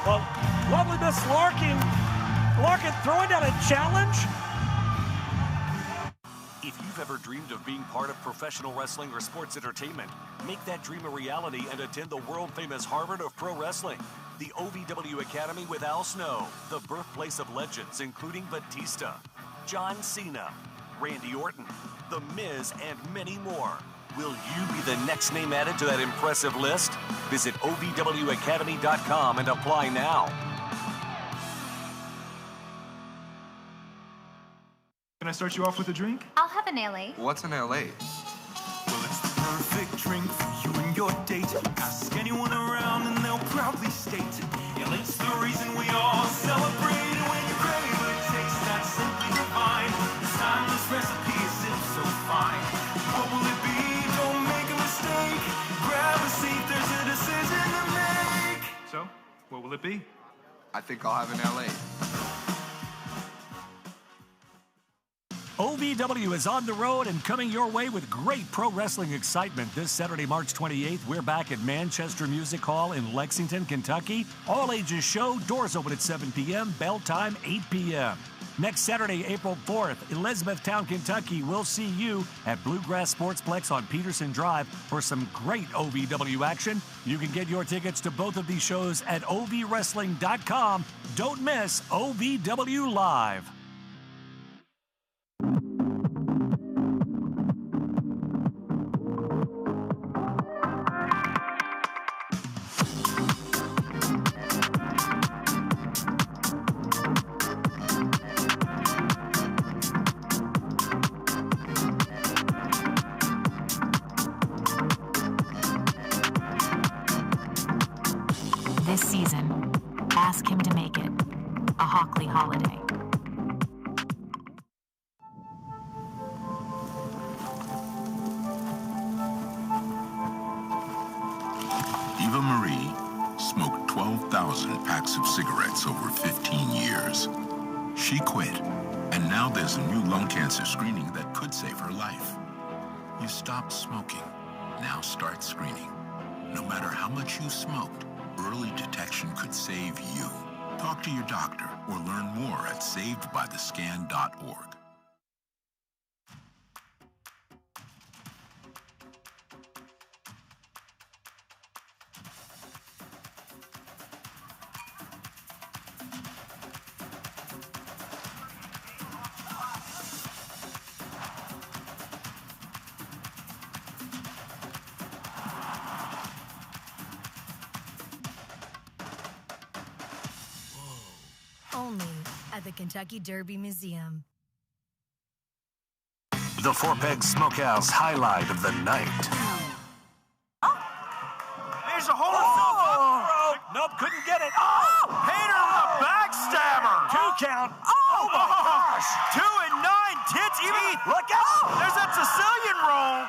Well, lovely Miss Larkin throwing down a challenge. If you've ever dreamed of being part of professional wrestling or sports entertainment, make that dream a reality and attend the world-famous Harvard of Pro Wrestling, the OVW Academy with Al Snow, the birthplace of legends including Batista, John Cena, Randy Orton, The Miz, and many more. Will you be the next name added to that impressive list? Visit OVWacademy.com and apply now. Can I start you off with a drink? I'll have an LA. What's an LA? Well, it's the perfect drink for you and your date. Ask anyone around and they'll proudly state, LA's the reason we all celebrate. And when you crave a taste that's simply divine, this timeless recipe is so fine. What will it be? Don't make a mistake. Grab a seat, there's a decision to make. So, what will it be? I think I'll have an LA. OVW is on the road and coming your way with great pro wrestling excitement. This Saturday, March 28th, we're back at Manchester Music Hall in Lexington, Kentucky. All ages show, doors open at 7 p.m., bell time 8 p.m. Next Saturday, April 4th, Elizabethtown, Kentucky, we'll see you at Bluegrass Sportsplex on Peterson Drive for some great OVW action. You can get your tickets to both of these shows at ovwrestling.com. Don't miss OVW Live. This season, ask him to make it a Hockley holiday. Eva Marie smoked 12,000 packs of cigarettes over 15 years. She quit, and now there's a new lung cancer screening that could save her life. You stopped smoking, now start screening. No matter how much you smoked, early detection could save you. Talk to your doctor or learn more at savedbythescan.org. Only at the Kentucky Derby Museum. The Four Pegs Smokehouse highlight of the night. There's a hole himself up. Nope, couldn't get it. Hater the backstabber. 2 count. Oh my gosh. 2 and 9 tits. Even look out. There's that Sicilian roll.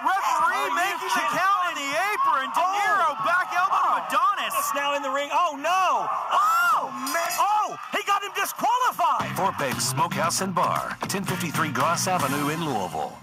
Referee making the count in the apron. De Niro back elbow to Adonis. It's now in the ring. Oh no. Oh man. Oh, he got him disqualified. Four Pegs Smokehouse and Bar, 1053 Goss Avenue in Louisville.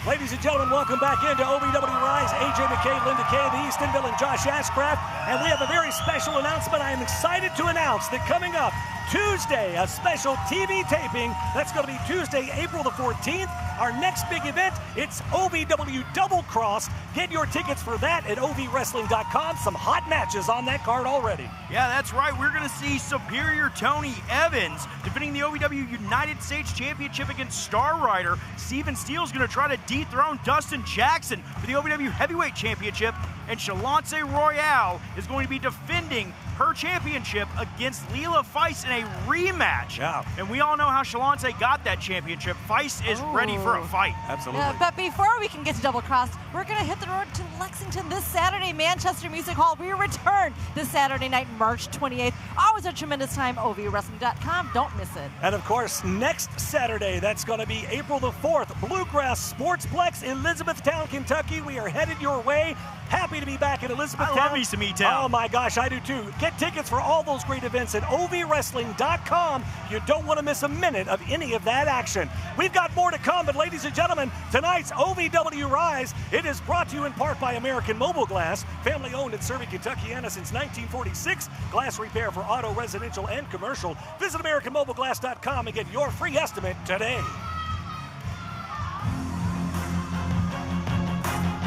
Ladies and gentlemen, welcome back into OVW RISE. AJ McKay, Linda Kay, the Eastonville, and Josh Ashcraft. And we have a very special announcement. I am excited to announce that coming up Tuesday, a special TV taping. That's going to be Tuesday, April the 14th. Our next big event, it's OVW Double Cross. Get your tickets for that at ovwrestling.com. Some hot matches on that card already. Yeah, that's right. We're going to see Superior Tony Evans defending the OVW United States Championship against Star Rider. Steven Steele's going to try to dethrone Dustin Jackson for the OVW Heavyweight Championship. And Shalonce Royale is going to be defending her championship against Leela Feist in a rematch. Yeah. And we all know how Shalonce got that championship. Feist is ready for a fight. Absolutely. But before we can get to Double Cross, we're going to hit the road to Lexington this Saturday, Manchester Music Hall. We return this Saturday night, March 28th. Always a tremendous time, ovwrestling.com. Don't miss it. And of course, next Saturday, that's going to be April the 4th, Bluegrass Sportsplex, Elizabethtown, Kentucky. We are headed your way. Happy to be back in Elizabethtown. I love me some E-Town. Oh my gosh, I do too. Get Get tickets for all those great events at ovwrestling.com. You don't want to miss a minute of any of that action. We've got more to come, but ladies and gentlemen, tonight's OVW Rise, it is brought to you in part by American Mobile Glass, family owned and serving Kentuckiana since 1946. Glass repair for auto, residential, and commercial. Visit AmericanMobileGlass.com and get your free estimate today.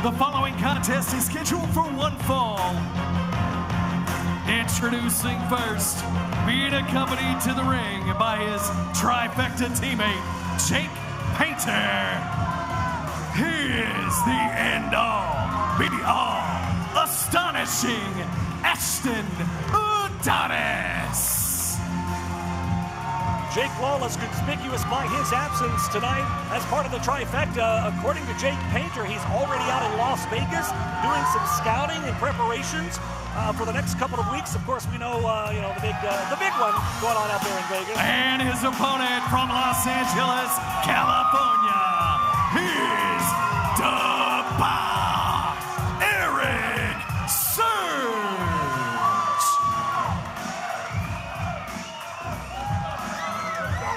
The following contest is scheduled for one fall. Introducing first, being accompanied to the ring by his trifecta teammate, Jake Painter. He is the end-all, be-all, astonishing Ashton Adonis. Jake Lawless conspicuous by his absence tonight as part of the trifecta. According to Jake Painter, he's already out in Las Vegas doing some scouting and preparations for the next couple of weeks. Of course, we know, the big one going on out there in Vegas. And his opponent from Los Angeles, California, he's the Bob, Erik Surge.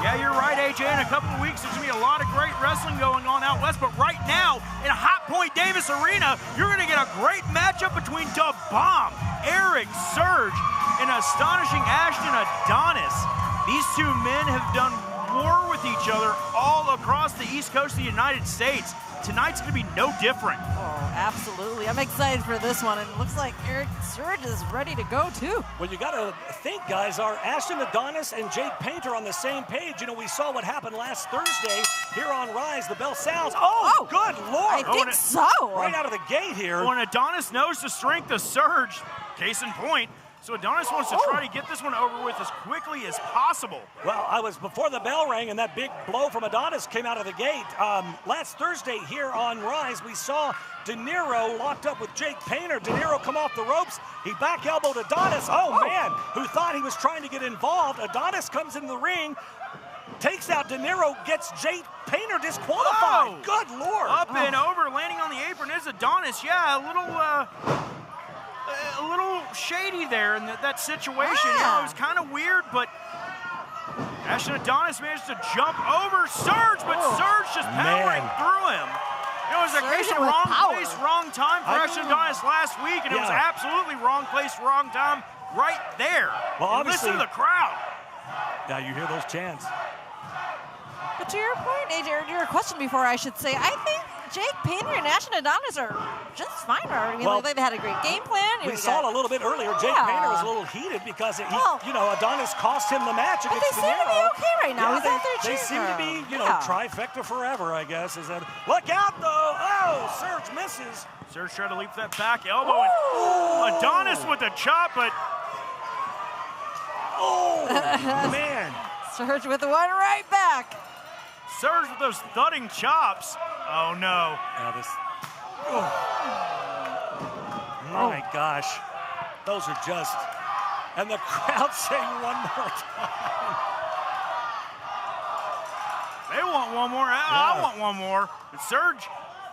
Yeah, you're right, AJ. In a couple of weeks, there's going to be a lot of great wrestling going on out west. But right now, in Hotpoint Davis Arena, you're going to get a great matchup between the Bomb, Erik Surge, and astonishing Ashton Adonis. These two men have done war with each other all across the East Coast of the United States. Tonight's going to be no different. Oh, absolutely. I'm excited for this one, and it looks like Erik Surge is ready to go, too. Well, you got to think, guys, are Ashton Adonis and Jake Painter on the same page? You know, we saw what happened last Thursday here on Rise. The bell sounds. Oh, good Lord. I think so. Right out of the gate here. When Adonis knows the strength of Surge, case in point, so Adonis wants to try to get this one over with as quickly as possible. Well, I was before the bell rang and that big blow from Adonis came out of the gate. Last Thursday here on Rise, we saw De Niro locked up with Jake Painter. De Niro come off the ropes. He back elbowed Adonis. Oh, man, who thought he was trying to get involved. Adonis comes in the ring, takes out De Niro, gets Jake Painter disqualified. Good Lord. Up and over, landing on the apron is Adonis. Yeah, a little shady there in that situation. You know, it was kind of weird, but Ashton Adonis managed to jump over Surge, but Surge just powering through him. It was a case of wrong place, wrong time for Ashton Adonis last week, and it was absolutely wrong place, wrong time right there. Well, obviously, listen to the crowd. Yeah, you hear those chants. But to your point, AJ, or your question before, I should say, I think Jake Painter and Ashton Adonis are just fine. They've had a great game plan. We saw it a little bit earlier. Jake Painter was a little heated because Adonis cost him the match against De Niro. But they seem to be okay right now. Yeah, He's out there cheering. They seem to be, trifecta forever, I guess. Look out, though. Oh, Surge misses. Surge tried to leap that back elbow. And Adonis with a chop, but... Oh, man. Surge with the one right back. Surge with those thudding chops. Oh, no. My gosh. Those are just... And the crowd saying one more time. They want one more. I want one more. But Surge...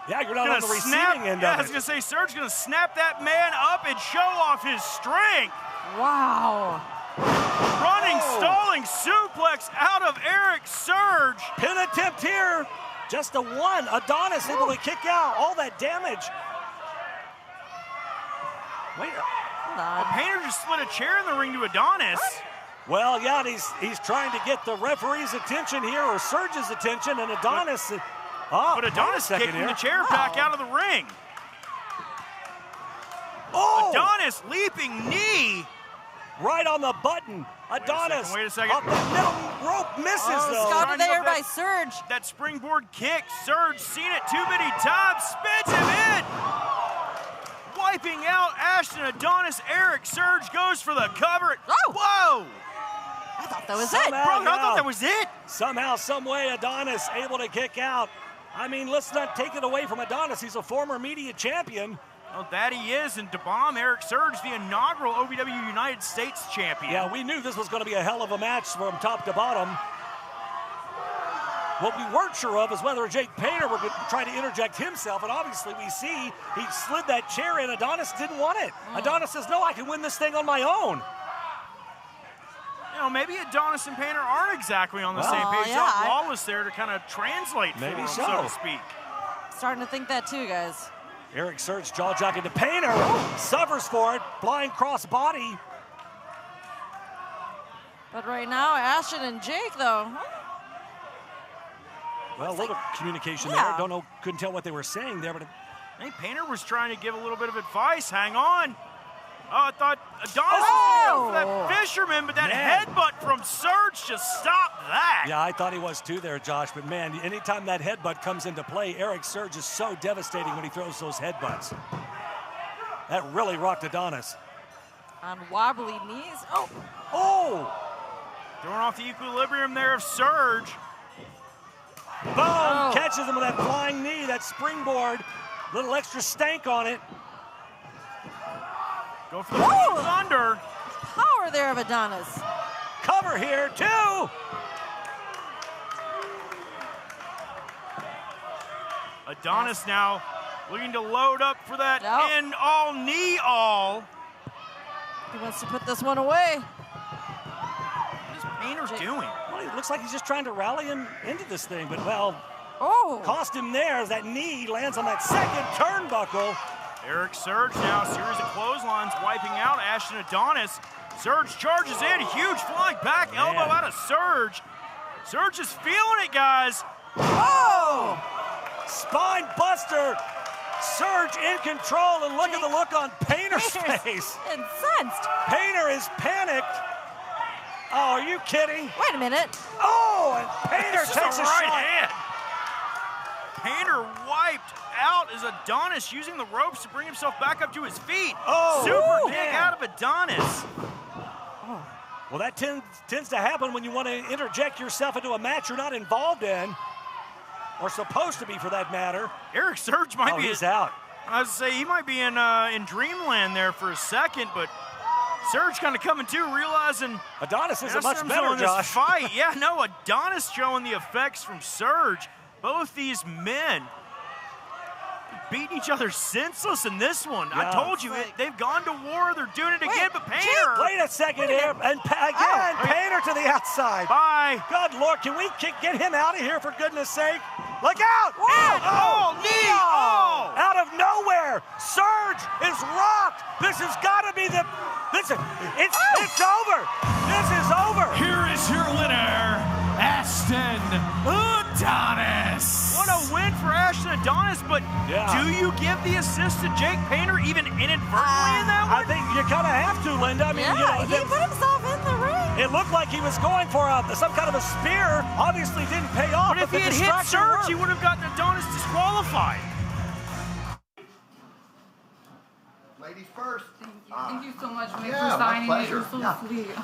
Yeah, you're not on the receiving end of it. I was going to say, Surge going to snap that man up and show off his strength. Wow. Running, stalling suplex out of Erik Surge. Pin attempt here. Just a one. Adonis able to kick out all that damage. Wait. Painter just slid a chair in the ring to Adonis. Well, yeah, he's trying to get the referee's attention here, or Surge's attention, and Adonis... But Adonis kicking the chair back out of the ring. Adonis leaping knee. Right on the button. Adonis. Wait a second. Off the middle rope misses, though. Scouted there by Surge. That springboard kick. Surge seen it too many times. Spins him in. Wiping out Ashton Adonis. Erik Surge goes for the cover. Whoa. I thought that was it. Bro, I thought that was it. Somehow, some way, Adonis able to kick out. I mean, let's not take it away from Adonis. He's a former media champion. Well, that he is, and to bomb Erik Surge, the inaugural OVW United States champion. Yeah, we knew this was going to be a hell of a match from top to bottom. What we weren't sure of is whether Jake Painter would try to interject himself, and obviously we see he slid that chair in. Adonis didn't want it. Adonis says, no, I can win this thing on my own. know, maybe Adonis and Painter aren't exactly on the same page. yeah, Not Lawless there to kind of translate for him, so to speak. Starting to think that too, guys. Erik Surge jaw jacking to Painter. Suffers for it. Flying cross body. But right now, Ashton and Jake, though. Well, a little communication Yeah. there. Don't know, couldn't tell what they were saying there, but I think Painter was trying to give a little bit of advice. Hang on. Oh, I thought Adonis was going to go for that fisherman, but that headbutt from Surge just stopped that. yeah, I thought he was too there, Josh. But man, anytime that headbutt comes into play, Erik Surge is so devastating when he throws those headbutts. That really rocked Adonis. On wobbly knees. Throwing off the equilibrium there of Surge. Boom! Catches him with that flying knee, that springboard. Little extra stank on it. Go for the thunder. Power there of Adonis. Cover here, too. Adonis now looking to load up for that end all, knee all. He wants to put this one away. What is Painter doing? Well, it looks like he's just trying to rally him into this thing, but well, cost him there as that knee lands on that second turnbuckle. Erik Surge now, series of clotheslines wiping out Ashton Adonis. Surge charges in, huge flying back elbow out of Surge. Surge is feeling it, guys. Oh! Spine buster. Surge in control, and look at the look on Painter's face. Incensed. Painter is panicked. Oh, are you kidding? Wait a minute. Oh, and Painter takes a right shot. hand. Painter wiped out as Adonis using the ropes to bring himself back up to his feet. Super kick out of Adonis. Well, that tends to happen when you want to interject yourself into a match you're not involved in, or supposed to be for that matter. Erik Surge might be he's out. I was say he might be in dreamland there for a second, but Surge kind of coming to, realizing Adonis isn't much better, in Josh. this fight. Yeah, no, Adonis showing the effects from Surge. Both these men beating each other senseless in this one. I told you, they've gone to war. They're doing it again, but Painter. Wait a second here. And again, Painter to the outside. Bye. Good Lord, can we get him out of here for goodness sake? Look out! Knee! Out of nowhere, Surge is rocked. This has got to be the. Listen, it's over. This is over. Here is your winner, Ashton Adonis. What a win for Ashton Adonis, but do you give the assist to Jake Painter even inadvertently in that one? I think you kind of have to, Linda. I mean, he put himself in the ring. It looked like he was going for some kind of a spear. Obviously didn't pay off. But if he had hit Surge, he would have gotten Adonis disqualified. Ladies first. Thank you so much, Mick, Yeah, for signing my me. You're pleasure. so sweet. Why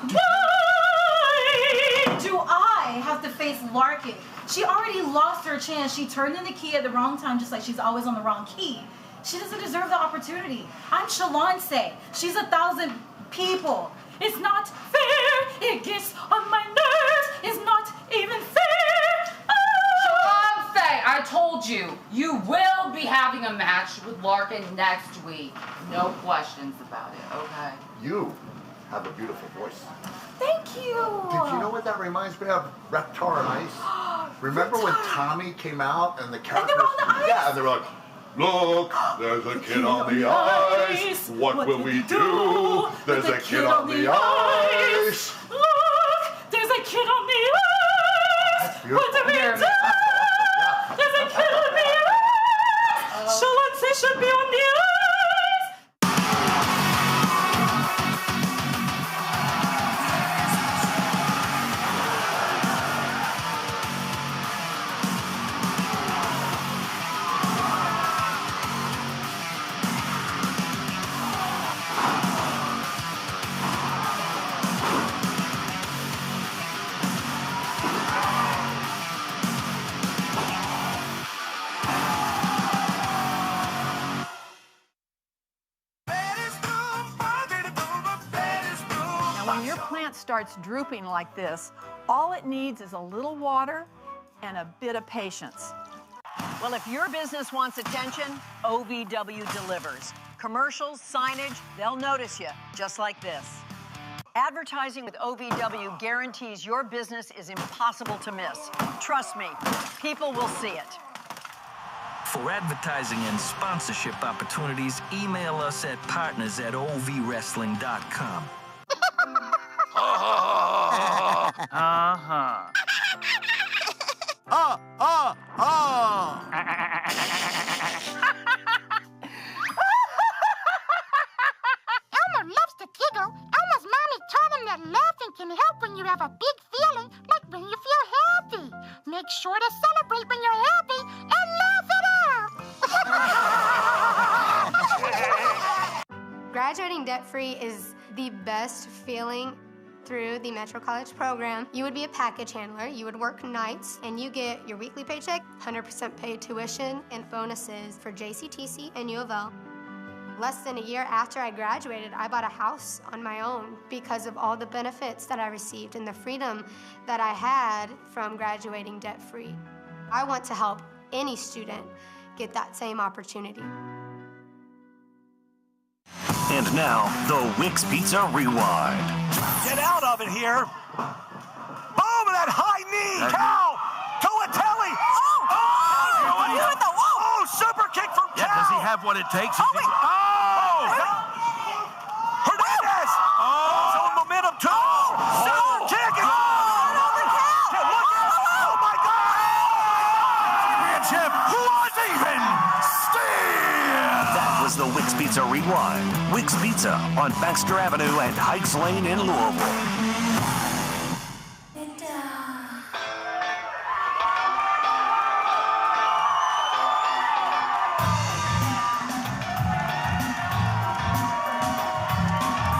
do I have to face Larkin? She already lost her chance. She turned in the key at the wrong time, just like she's always on the wrong key. She doesn't deserve the opportunity. I'm Shalonce. She's 1,000 people. It's not fair. It gets on my nerves. It's not even fair. Shalonce, I told you, you will be having a match with Larkin next week. No questions about it, okay? You have a beautiful voice. Thank you. Did you know what that reminds me of? Reptar and Ice. Remember when Tommy came out and the characters? And they were on the ice? Yeah, and they were like, "Look, there's a kid on the ice. What will we do? There's a kid on the ice." Look, there's a kid on the ice. What do we do? There's a kid on the ice. Shalonce should be on the ice. When your plant starts drooping like this, all it needs is a little water and a bit of patience. Well, if your business wants attention, OVW delivers. Commercials, signage, they'll notice you, just like this. Advertising with OVW guarantees your business is impossible to miss. Trust me, people will see it. For advertising and sponsorship opportunities, email us at partners@ovwrestling.com. Elmer loves to giggle. Elmer's mommy taught him that laughing can help when you have a big feeling, like when you feel happy. Make sure to celebrate when you're happy and laugh it out. Graduating debt-free is the best feeling through the Metro College program. You would be a package handler, you would work nights, and you get your weekly paycheck, 100% paid tuition, and bonuses for JCTC and U of L. Less than a year after I graduated, I bought a house on my own because of all the benefits that I received and the freedom that I had from graduating debt-free. I want to help any student get that same opportunity. And now, the Wix Pizza Rewind. Get out of it here. Boom, that high knee. Cow. Toatelli. Oh, super kick from Cow. Yeah, does he have what it takes? Hernandez. Some momentum too. Super kick. Oh, my God. Championship was even. That was the Wix Pizza Rewind. Wix Pizza on Baxter Avenue and Heights Lane in Louisville.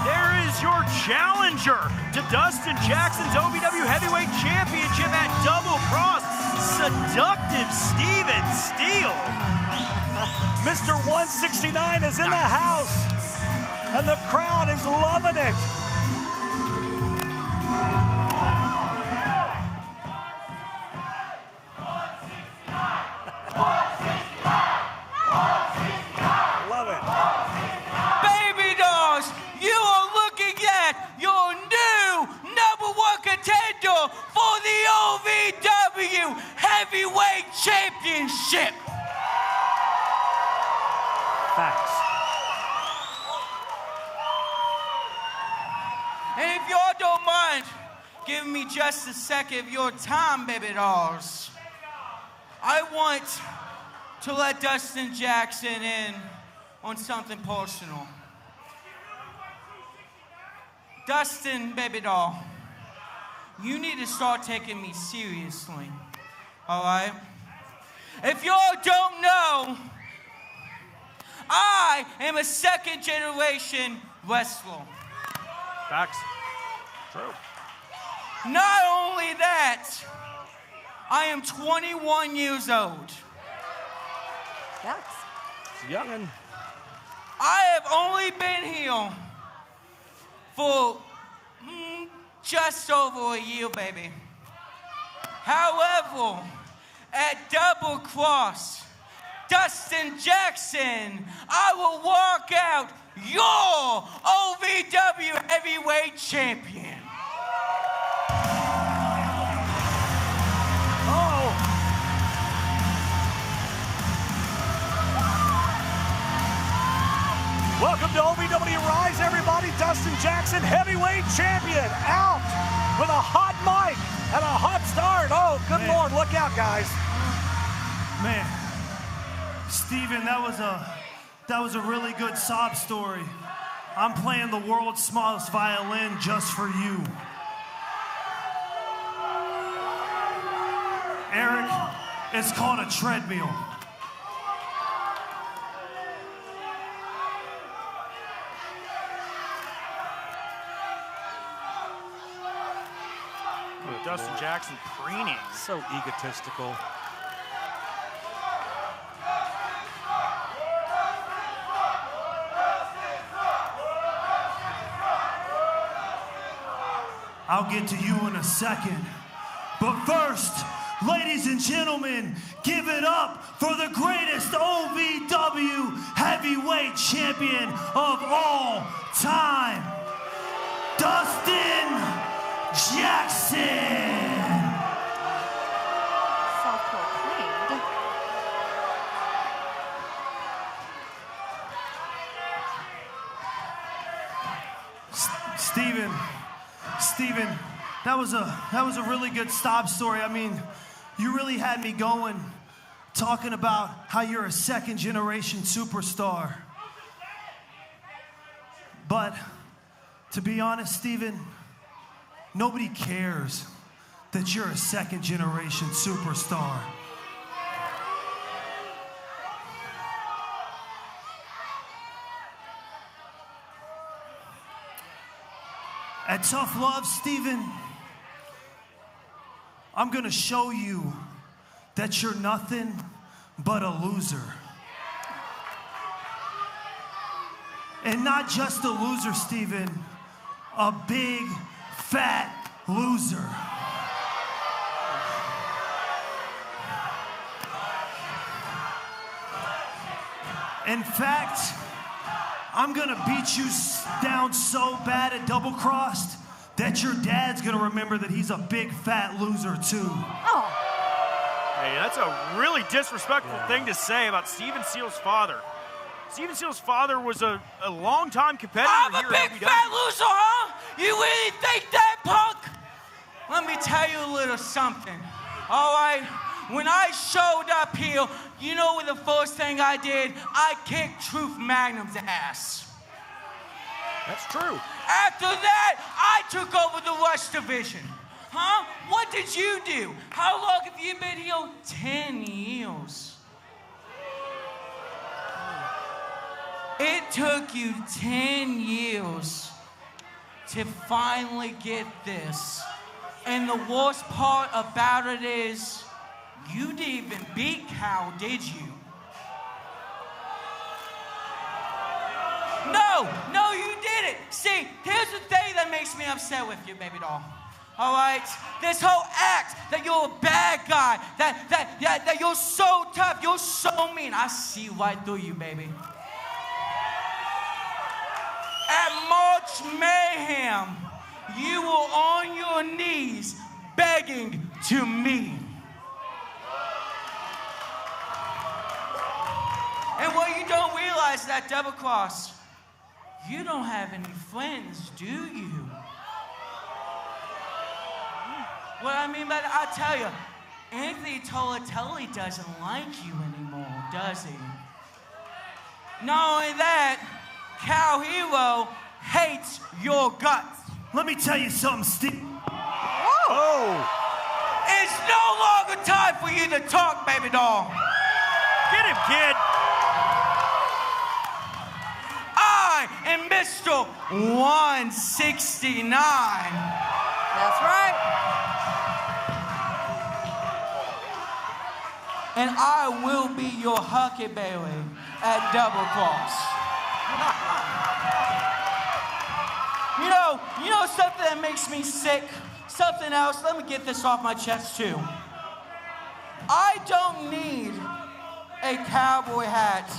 There is your challenger to Dustin Jackson's OVW Heavyweight Championship at Double Cross, Seductive Steven Steele. Mr. 169 is in the house, and the crowd is loving it. Love it. Baby dolls, you are looking at your new #1 contender for the OVW Heavyweight Championship. Facts. And if y'all don't mind giving me just a second of your time, baby dolls, I want to let Dustin Jackson in on something personal. Dustin, baby doll, you need to start taking me seriously, all right? If y'all don't know, I am a second-generation wrestler. Facts. True. Not only that, I am 21 years old. Facts. Youngin'. I have only been here for just over a year, baby. However, at Double Cross, Dustin Jackson, I will walk out your OVW Heavyweight Champion. Welcome to OVW RISE, everybody. Dustin Jackson, heavyweight champion, out with a hot mic and a hot start. Oh, good Lord, look out, guys. Man, Steven, that was a really good sob story. I'm playing the world's smallest violin just for you. Erik, it's called a treadmill. Dustin Jackson preening. So egotistical. I'll get to you in a second. But first, ladies and gentlemen, give it up for the greatest OVW heavyweight champion of all time, Dustin Jackson. Self-proclaimed. Steven, that was a really good stop story. I mean, you really had me going, talking about how you're a second-generation superstar. But to be honest, Steven, nobody cares that you're a second-generation superstar. At Tough Love, Steven, I'm gonna show you that you're nothing but a loser. And not just a loser, Steven, a big, fat loser. In fact, I'm gonna beat you down so bad at Double Crossed that your dad's gonna remember that he's a big fat loser too. Oh. Hey, that's a really disrespectful thing to say about Steven Seal's father. Steven Seal's father was a longtime competitor I'm here a big at OVW. fat loser, huh? You really think that, punk? Let me tell you a little something. All right, when I showed up here, you know what the first thing I did? I kicked Truth Magnum's ass. That's true. After that, I took over the Rush division. Huh? What did you do? How long have you been here? 10 years. It took you 10 years to finally get this. And the worst part about it is, you didn't even beat Cal, did you? No, you didn't. See, here's the thing that makes me upset with you, baby doll. All right? This whole act that you're a bad guy, that you're so tough, you're so mean. I see right through you, baby. At March Mayhem, you were on your knees begging to me. And what you don't realize is that Double Cross, you don't have any friends, do you? What I mean by that, I'll tell you, Anthony Tolatelli doesn't like you anymore, does he? Not only that, Cal Hero hates your guts. Let me tell you something, Steve. Oh! It's no longer time for you to talk, baby doll. Get him, kid. I am Mr. 169. That's right. And I will be your huckleberry at Double Cross. You know something that makes me sick? Something else, let me get this off my chest too. I don't need a cowboy hat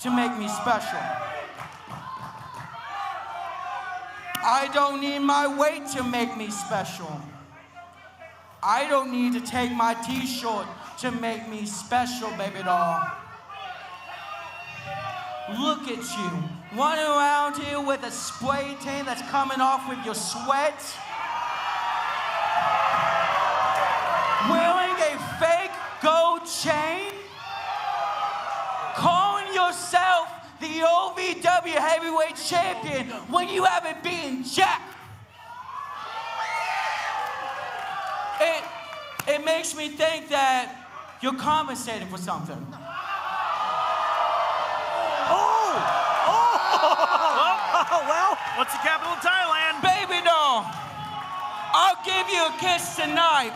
to make me special. I don't need my weight to make me special. I don't need to take my t-shirt to make me special, baby doll. Look at you, running around here with a spray tan that's coming off with your sweat. Wearing a fake gold chain. Calling yourself the OVW Heavyweight Champion when you haven't beaten Jack. It makes me think that you're compensating for something. Well, what's the capital of Thailand? Baby doll, I'll give you a kiss tonight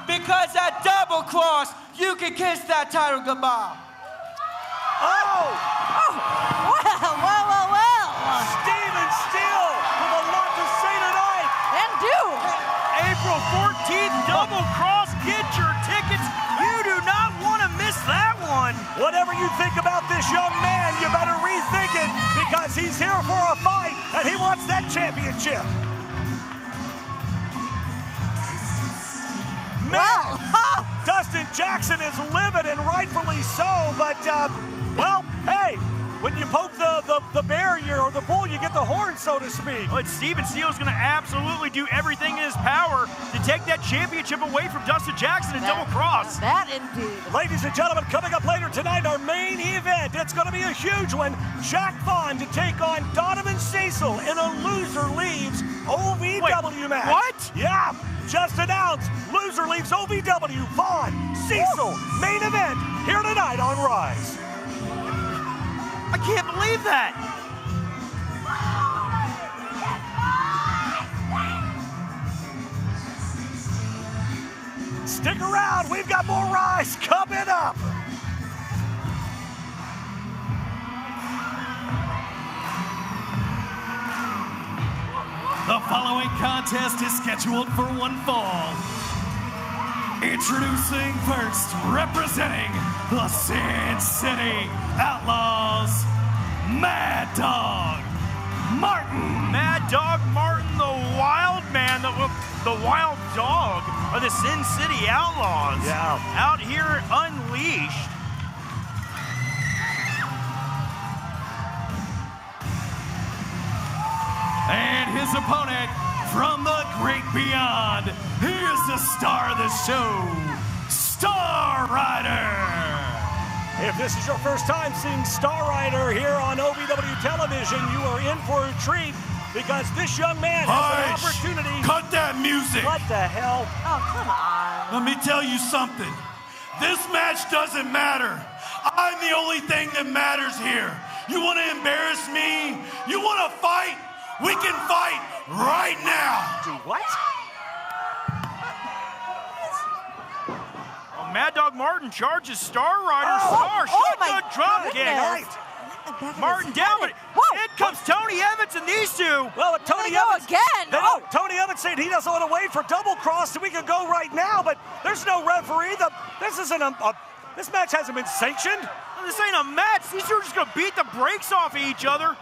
because at Double Cross, you can kiss that title goodbye. Well. Steven Steele with a lot to say tonight. And do. April 14th, Double Cross. Get your tickets. You do not want to miss that one. Whatever you think about this young man, you better rethink it because he's here for a fight and he wants that championship. Man, Dustin Jackson is livid, and rightfully so, but, well, hey, when you poke the bear or the bull, you get the horn, so to speak. But Steven Seal's going to absolutely do everything in his power to take that championship away from Dustin Jackson and double cross. That indeed. Ladies and gentlemen, coming up later tonight, our main event. It's going to be a huge one. Jack Vaughn to take on Donovan Cecil in a loser leaves OVW match. What? Yeah, just announced. Loser leaves OVW. Vaughn, Cecil, main event here tonight on Rise. I can't believe that. Stick around. We've got more Rise coming up. The following contest is scheduled for one fall. Introducing first, representing the Sin City Outlaws, Mad Dog Martin. Mad Dog Martin, the wild man, the wild dog of the Sin City Outlaws. Yeah. Out here unleashed. And his opponent from the great beyond, here's the star of the show, Star Rider. If this is your first time seeing Star Rider here on OVW television, you are in for a treat because this young man has an opportunity. Cut that music. What the hell? Oh, come on. Let me tell you something. This match doesn't matter. I'm the only thing that matters here. You want to embarrass me? You want to fight? We can fight right now. Do what? Oh, Mad Dog Martin charges Star Rider. Shotgun drop kick. Martin down, but in comes Tony Evans and these two. Well, Tony Evans again. Tony Evans saying he doesn't want to wait for double cross, so we can go right now. But there's no referee. This match hasn't been sanctioned. Well, this ain't a match. These two are just gonna beat the brakes off of each other.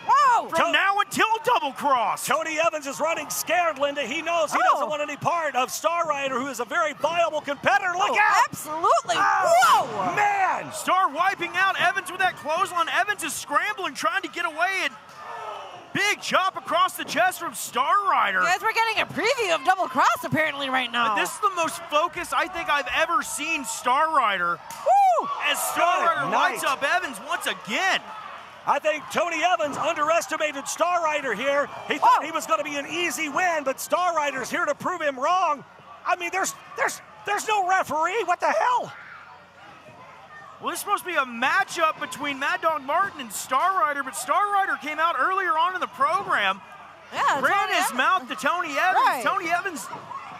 Whoa! From now until double cross. Tony Evans is running scared, Linda. He knows he doesn't want any part of Star Rider, who is a very viable competitor. Look out! Absolutely. Whoa! Man! Star wiping out Evans with that clothesline. Evans is scrambling, trying to get away, and big chop across the chest from Star Rider. Guys, we're getting a preview of Double Cross apparently right now. But this is the most focused I think I've ever seen Star Rider. Woo! As Star Rider lights up Evans once again. I think Tony Evans underestimated Star Rider here. He thought he was going to be an easy win, but Star Rider's here to prove him wrong. I mean, there's no referee. What the hell? Well, this is supposed to be a matchup between Mad Dog Martin and Star Rider, but Star Rider came out earlier on in the program, ran his mouth to Tony Evans. Right. Tony Evans,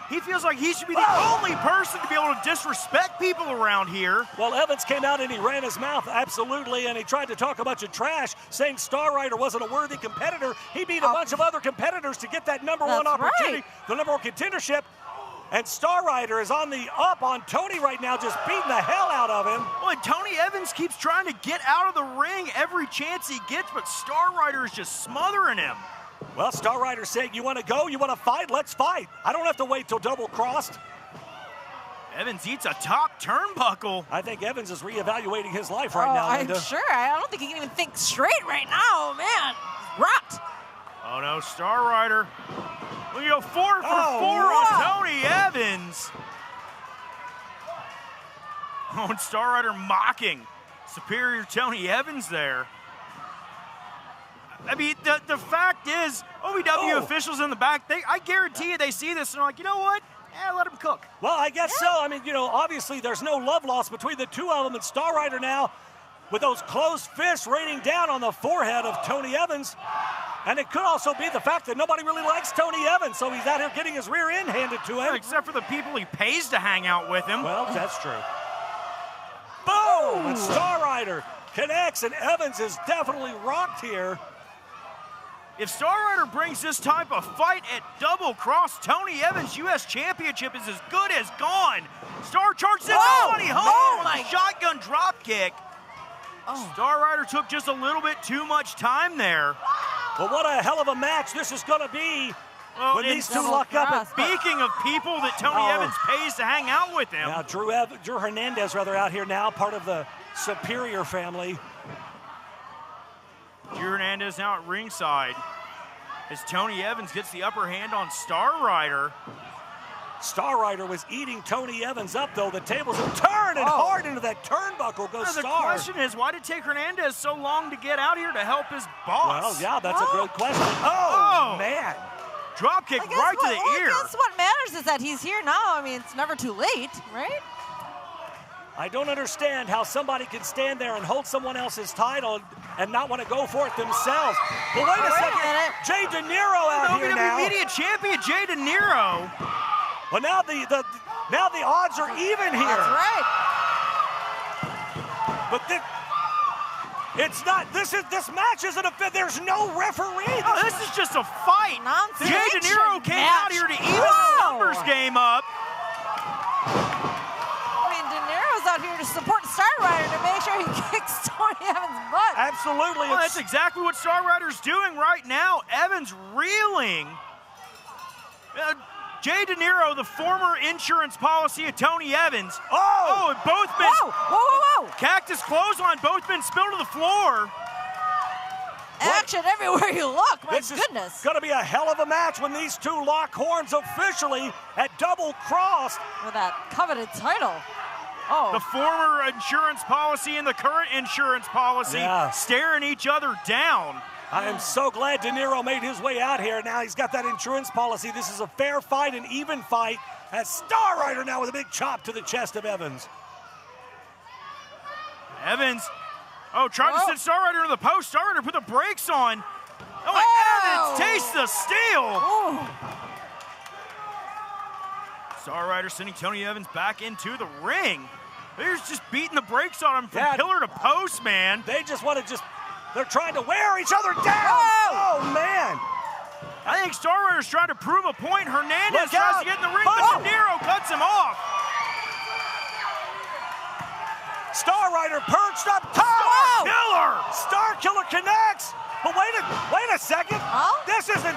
he feels like he should be the only person to be able to disrespect people around here. Well, Evans came out and he ran his mouth, absolutely, and he tried to talk a bunch of trash, saying Star Rider wasn't a worthy competitor. He beat a bunch of other competitors to get that number one opportunity, the number one contendership. And Star Rider is on the up on Tony right now, just beating the hell out of him. Well, and Tony Evans keeps trying to get out of the ring every chance he gets, but Star Rider is just smothering him. Well, Star Rider's saying, you want to go? You want to fight? Let's fight. I don't have to wait till double crossed. Evans eats a top turnbuckle. I think Evans is reevaluating his life right now, Linda. I'm sure. I don't think he can even think straight right now, man. Rocked. Oh, no, Star Rider. We go 4 for 4 on Tony Evans. Oh, and Star Rider mocking superior Tony Evans there. I mean, the fact is, OVW officials in the back, I guarantee you they see this and are like, you know what? Let him cook. Well, I guess so. I mean, obviously there's no love lost between the two of them, and Star Rider now with those closed fists raining down on the forehead of Tony Evans. And it could also be the fact that nobody really likes Tony Evans, so he's out here getting his rear end handed to him. Except for the people he pays to hang out with him. Well, that's true. Boom! And Star Rider connects, and Evans is definitely rocked here. If Star Rider brings this type of fight at Double Cross, Tony Evans' U.S. Championship is as good as gone. Star charges everybody home with a shotgun drop kick. Star Rider took just a little bit too much time there. But what a hell of a match this is going to be. Well, when these two lock up. Speaking of people that Tony Evans pays to hang out with him. Now, Drew Hernandez, out here now, part of the Superior family. Drew Hernandez now at ringside as Tony Evans gets the upper hand on Star Rider. Star Rider was eating Tony Evans up, though. The tables are turning hard into that turnbuckle. Goes The Star. question is, why did it take Hernandez so long to get out here to help his boss? Well, yeah, that's a great question. Oh, man. Drop kick right to the ear. I guess what matters is that he's here now. I mean, it's never too late, right? I don't understand how somebody can stand there and hold someone else's title and not want to go for it themselves. But wait a second. Jay De Niro out here now. Media champion Jay De Niro. Well, now the odds are even here. That's right. But it's not. This match isn't a fit. There's no referee. Oh, this is just a fight. Nonsense. Jay De Niro came out here to even the numbers game up. I mean, De Niro's out here to support Star Rider to make sure he kicks Tony Evans' butt. Absolutely. Well, that's exactly what Star Rider's doing right now. Evans reeling. Jay De Niro, the former insurance policy of Tony Evans. Oh, and both been. Whoa. Cactus clothesline, both been spilled to the floor. Action everywhere you look. My goodness. This is going to be a hell of a match when these two lock horns officially at Double Cross. With that coveted title. The former insurance policy and the current insurance policy staring each other down. I am so glad De Niro made his way out here. Now he's got that insurance policy. This is a fair fight, an even fight. As Star Rider now with a big chop to the chest of Evans. Evans, trying to send Star Rider to the post. Star Rider put the brakes on. Evans tastes the steel. Star Rider sending Tony Evans back into the ring. They're just beating the brakes on him from pillar to post, man. They just want to they're trying to wear each other down. Oh, man. I think Star Rider's trying to prove a point. Hernandez tries to get in the ring, but De Niro cuts him off. Star Rider perched up top. Killer. Star Killer connects. But wait a second. This isn't.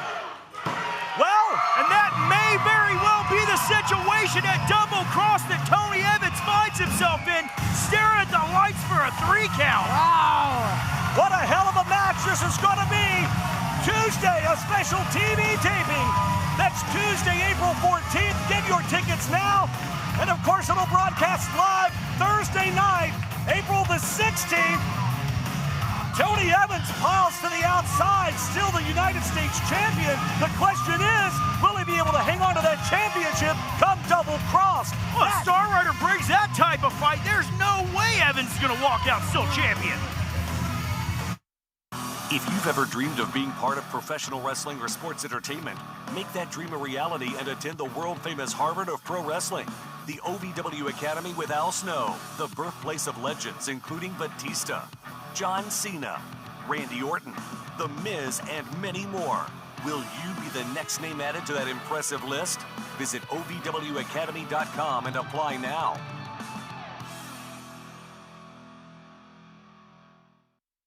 Well, and that may very well be the situation at Double Cross that Tony Evans finds himself in, staring at the lights for a 3 count. Wow. What a hell of a match this is going to be. Tuesday, a special TV taping. That's Tuesday, April 14th. Get your tickets now. And of course, it'll broadcast live Thursday night, April the 16th. Tony Evans piles to the outside, still the United States champion. The question is, will he be able to hang on to that championship come Double Cross? Well, if Star Rider brings that type of fight, there's no way Evans is going to walk out still champion. If you've ever dreamed of being part of professional wrestling or sports entertainment, make that dream a reality and attend the world-famous Harvard of Pro Wrestling. The OVW Academy with Al Snow, the birthplace of legends including Batista, John Cena, Randy Orton, The Miz, and many more. Will you be the next name added to that impressive list? Visit OVWacademy.com and apply now.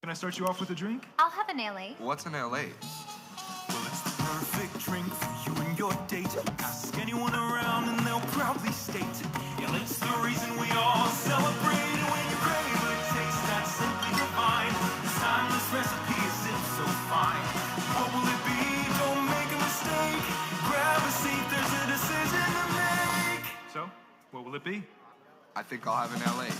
Can I start you off with a drink? I'll have an LA. What's an LA? Well, it's the perfect drink for you and your date. Ask anyone around and they'll proudly state LA's the reason we all celebrate. And when you crave a taste that's simply divine, this timeless recipe is so fine. What will it be? Don't make a mistake. Grab a seat, there's a decision to make. So, what will it be? I think I'll have an LA.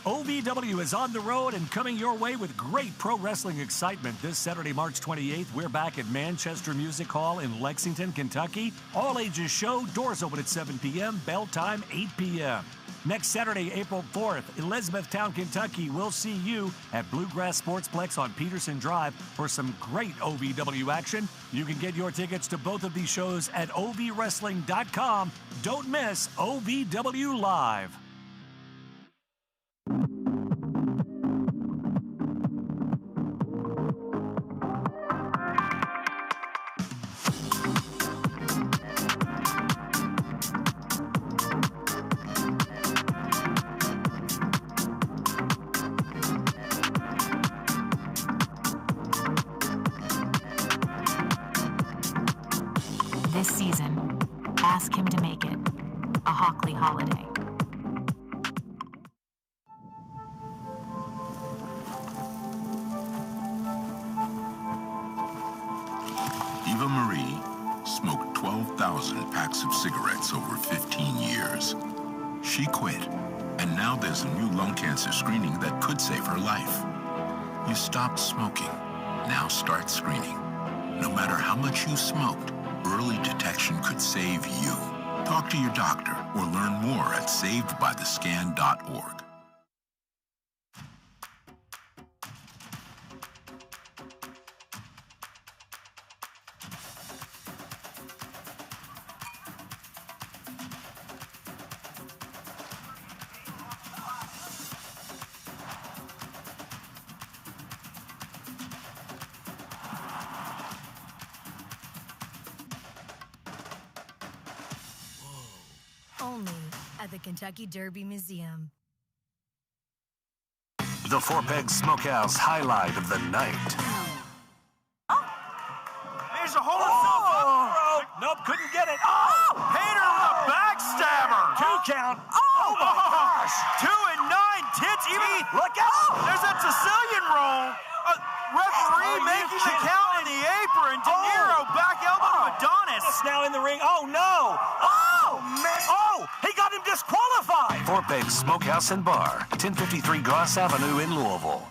OVW is on the road and coming your way with great pro wrestling excitement. This Saturday, March 28th, we're back at Manchester Music Hall in Lexington, Kentucky. All ages show, doors open at 7 p.m., bell time 8 p.m. Next Saturday, April 4th, Elizabethtown, Kentucky, we'll see you at Bluegrass Sportsplex on Peterson Drive for some great OVW action. You can get your tickets to both of these shows at ovwrestling.com. Don't miss OVW Live. ask him to make it a Hockley holiday. Eva Marie smoked 12,000 packs of cigarettes over 15 years. She quit, and now there's a new lung cancer screening that could save her life. You stopped smoking. Now start screening. No matter how much you smoked, early detection could save you. Talk to your doctor or learn more at savedbythescan.org. Only at the Kentucky Derby Museum. The Four Pegs Smokehouse highlight of the night. There's a hole. Nope, couldn't get it. Oh! Painter the backstabber. 2 count. Oh my gosh. 2 and 9 tits. Even look out. There's that Sicilian roll. Referee making the count in the apron. De Niro back elbow to Adonis. It's now in the ring. Oh no. Oh man. Oh, he got him disqualified. Four Pegs Smokehouse and Bar, 1053 Goss Avenue in Louisville.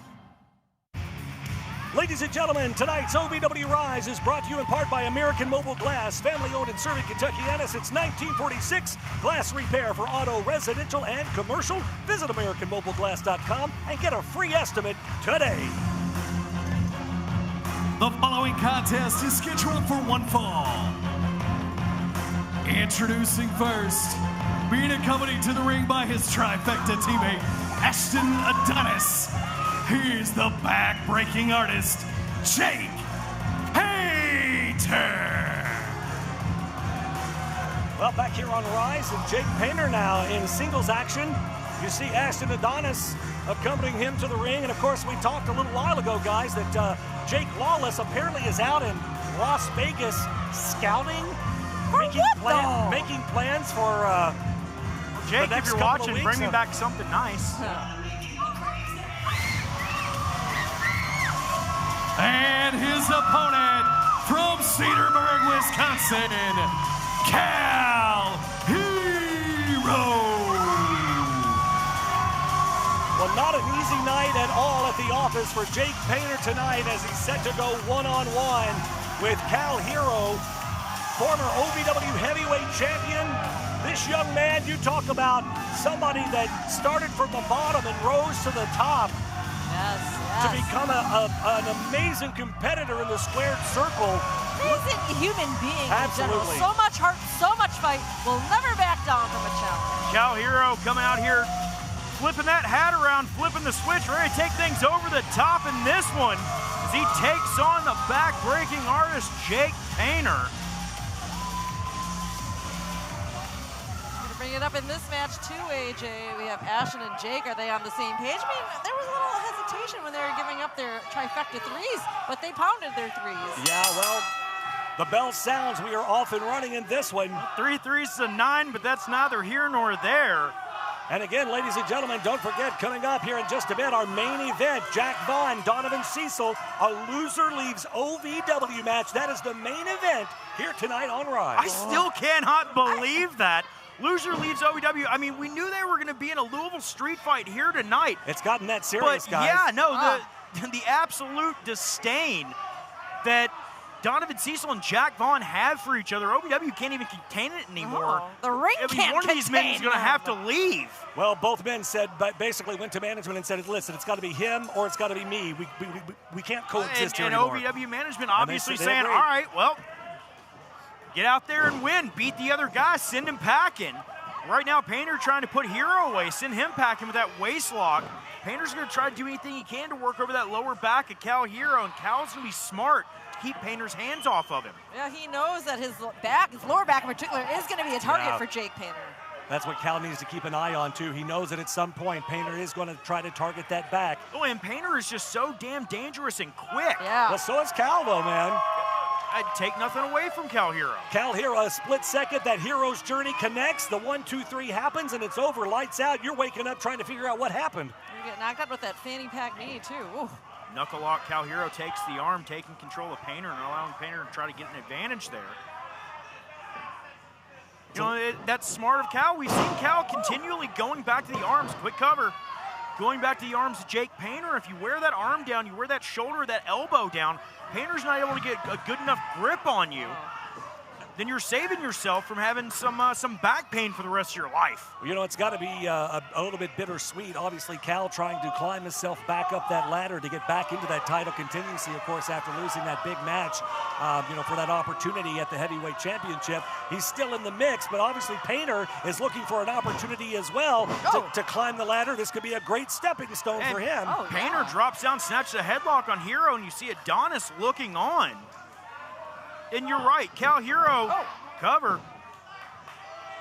Ladies and gentlemen, tonight's OVW Rise is brought to you in part by American Mobile Glass, family owned and serving Kentuckiana since 1946. Glass repair for auto, residential, and commercial. Visit AmericanMobileGlass.com and get a free estimate today. The following contest is scheduled for one fall. Introducing first, being accompanied to the ring by his trifecta teammate, Ashton Adonis. Here's the back-breaking artist, Jake Painter. Well, back here on Rise, and Jake Painter now in singles action. You see Ashton Adonis accompanying him to the ring. And, of course, we talked a little while ago, guys, that Jake Lawless apparently is out in Las Vegas scouting, making plans for Jake, the next if you're couple watching, of weeks. bring me back something nice. And his opponent from Cedarburg, Wisconsin, Cal Herro. Well, not an easy night at all at the office for Jake Painter tonight as he's set to go one-on-one with Cal Herro, former OVW heavyweight champion. This young man, you talk about somebody that started from the bottom and rose to the top. To become an amazing competitor in the squared circle. Amazing human being. Absolutely. In general. So much heart, so much fight. Will never back down from a challenge. Cal Herro coming out here, flipping that hat around, flipping the switch, ready to take things over the top in this one as he takes on the back-breaking artist, Jake Painter. Bring it up in this match too, AJ. We have Ashton and Jake. Are they on the same page? I mean, there was a little hesitation when they were giving up their trifecta threes, but they pounded their threes. Yeah, well, the bell sounds. We are off and running in this one. 3 threes to 9, but that's neither here nor there. And again, ladies and gentlemen, don't forget, coming up here in just a bit, our main event, Jack Vaughn, Donovan, Cecil, a loser leaves OVW match. That is the main event here tonight on Rise. I still cannot believe that. Loser leaves OVW. I mean, we knew they were going to be in a Louisville street fight here tonight. It's gotten that serious, but guys. Yeah, no, the absolute disdain that Donovan, Cecil, and Jack Vaughn have for each other. OVW can't even contain it anymore. Oh, the ring can't one of these men is going to have to leave. Well, both men said, but basically went to management and said, listen, it's got to be him or it's got to be me. We can't coexist here anymore. And OVW management obviously saying, all right, well, get out there and win. Beat the other guy. Send him packing. Right now, Painter trying to put Herro away. Send him packing with that waist lock. Painter's going to try to do anything he can to work over that lower back of Cal Herro, and Cal's going to be smart to keep Painter's hands off of him. Yeah, he knows that his lower back in particular, is going to be a target for Jake Painter. That's what Cal needs to keep an eye on, too. He knows that at some point, Painter is going to try to target that back. Oh, and Painter is just so damn dangerous and quick. Yeah. Well, so is Cal, though, man. I'd take nothing away from Cal Herro. Cal Herro, a split second, that Herro's journey connects. The 1, 2, 3 happens, and it's over. Lights out. You're waking up trying to figure out what happened. You get knocked out with that fanny pack knee, too. Ooh. Knuckle lock, Cal Herro takes the arm, taking control of Painter and allowing Painter to try to get an advantage there. You know, that's smart of Cal. We've seen Cal continually going back to the arms. Quick cover. Going back to the arms of Jake Painter. If you wear that arm down, you wear that shoulder, that elbow down, Painter's not able to get a good enough grip on you. Then you're saving yourself from having some back pain for the rest of your life. You know, it's got to be a little bit bittersweet. Obviously, Cal trying to climb himself back up that ladder to get back into that title continuously, of course, after losing that big match, you know, for that opportunity at the heavyweight championship. He's still in the mix, but obviously Painter is looking for an opportunity as well to climb the ladder. This could be a great stepping stone for him. Painter drops down, snatches a headlock on Herro, and you see Adonis looking on. And you're right, Cal Herro cover.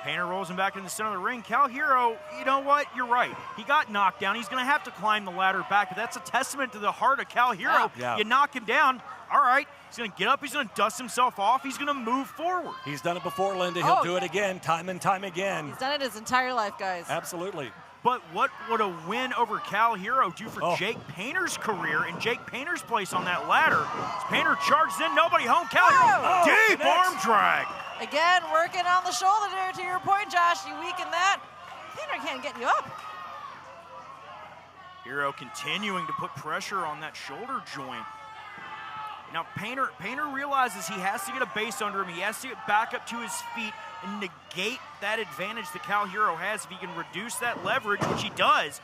Painter rolls him back in the center of the ring. Cal Herro, you know what? You're right. He got knocked down. He's going to have to climb the ladder back, but that's a testament to the heart of Cal Herro. Yeah. You knock him down, all right, he's going to get up, he's going to dust himself off, he's going to move forward. He's done it before, Linda. He'll do it again, time and time again. He's done it his entire life, guys. Absolutely. But what would a win over Cal Herro do for Jake Painter's career and Jake Painter's place on that ladder? As Painter charges in, nobody home. Cal Herro, deep arm drag. Again, working on the shoulder there, to your point, Josh. You weaken that. Painter can't get you up. Herro continuing to put pressure on that shoulder joint. Now, Painter realizes he has to get a base under him. He has to get back up to his feet and negate that advantage that Cal Herro has if he can reduce that leverage, which he does.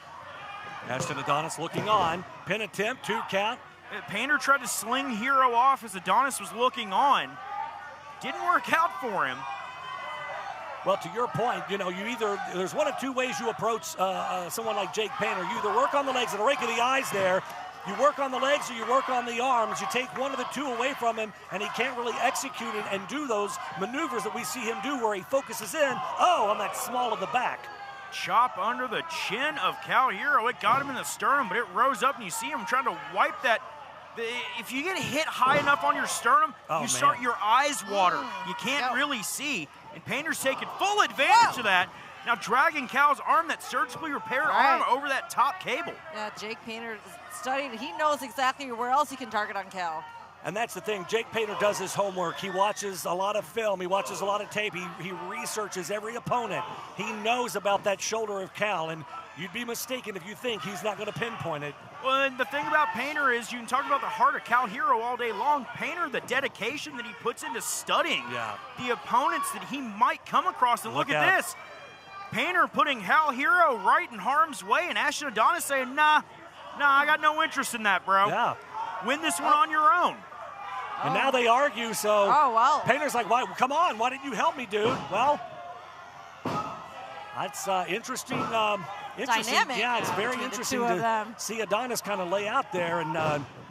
Ashton Adonis looking on. Pin attempt, 2 count. Painter tried to sling Herro off as Adonis was looking on. Didn't work out for him. Well, to your point, you know, there's one of 2 ways you approach someone like Jake Painter. You either work on the legs and a rake of the eyes there. You work on the legs or you work on the arms. You take one of the 2 away from him, and he can't really execute it and do those maneuvers that we see him do where he focuses in, on that small of the back. Chop under the chin of Cal Herro. It got him in the sternum, but it rose up, and you see him trying to wipe that. If you get hit high enough on your sternum, start your eyes water. You can't really see, and Painter's taking full advantage of that. Now dragging Cal's arm, that surgically repaired arm, over that top cable. Yeah, Jake Painter studied. He knows exactly where else he can target on Cal. And that's the thing. Jake Painter does his homework. He watches a lot of film. He watches a lot of tape. He researches every opponent. He knows about that shoulder of Cal, and you'd be mistaken if you think he's not going to pinpoint it. Well, and the thing about Painter is you can talk about the heart of Cal Herro all day long. Painter, the dedication that he puts into studying the opponents that he might come across. And look at this. Painter putting Cal Herro right in harm's way, and Ashton Adonis saying, nah, I got no interest in that, bro. Yeah. Win this one on your own. And now they argue, so Painter's like, come on, why didn't you help me, dude? Well, that's interesting. Dynamic. Yeah, it's very interesting to see Adonis kind of lay out there and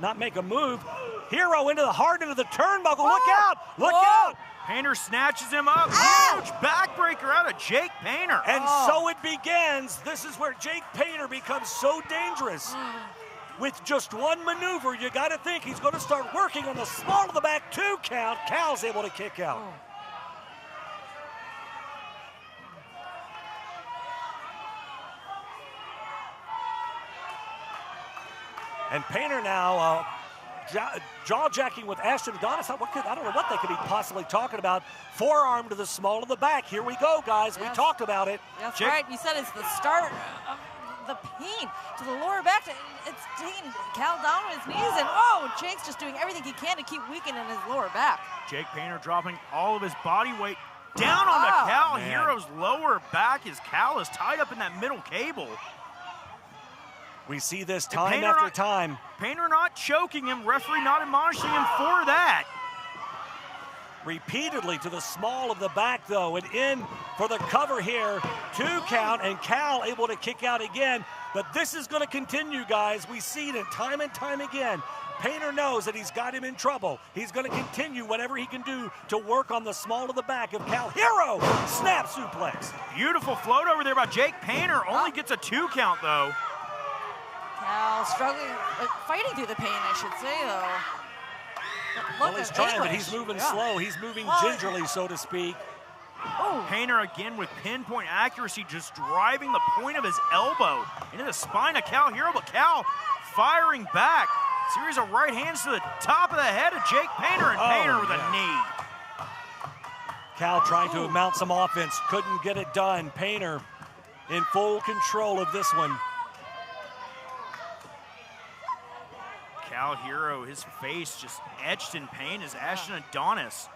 not make a move. Herro into the heart, into the turnbuckle. Look out! Look out! Painter snatches him up. Huge backbreaker out of Jake Painter. And so it begins. This is where Jake Painter becomes so dangerous. With just one maneuver, you got to think he's going to start working on the small of the back 2 count. Cal's able to kick out. And Painter now jaw-jacking with Ashton Adonis. I don't know what they could be possibly talking about. Forearm to the small of the back. Here we go, guys. We talked about it. That's right. You said it's the start of the pain to the lower back. It's taking Cal down on his knees, and Jake's just doing everything he can to keep weakening his lower back. Jake Painter dropping all of his body weight down on the Cal Herro's lower back as Cal is tied up in that middle cable. We see this time after time. Painter not choking him, referee not admonishing him for that. Repeatedly to the small of the back, though, and in for the cover here. 2 count, and Cal able to kick out again. But this is going to continue, guys. We see it time and time again. Painter knows that he's got him in trouble. He's going to continue whatever he can do to work on the small of the back of Cal. Herro, snap suplex. Beautiful float over there by Jake Painter. Only gets a 2 count, though. Cal struggling, fighting through the pain, I should say, though. Well, he's trying, but he's moving slow. He's moving gingerly, so to speak. Painter again with pinpoint accuracy, just driving the point of his elbow into the spine of Cal Herro, but Cal firing back. Series of right hands to the top of the head of Jake Painter, and Painter with a knee. Cal trying to mount some offense, couldn't get it done. Painter in full control of this one. Cal Herro, his face just etched in pain as Ashton Adonis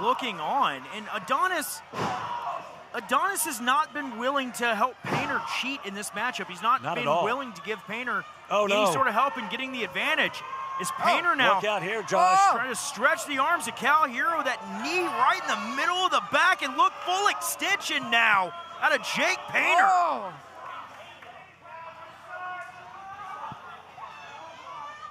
looking on. And Adonis has not been willing to help Painter cheat in this matchup. He's not been willing to give Painter any sort of help in getting the advantage. Is Painter now look out here, Josh. Trying to stretch the arms of Cal Herro, that knee right in the middle of the back, and look, full extension now out of Jake Painter.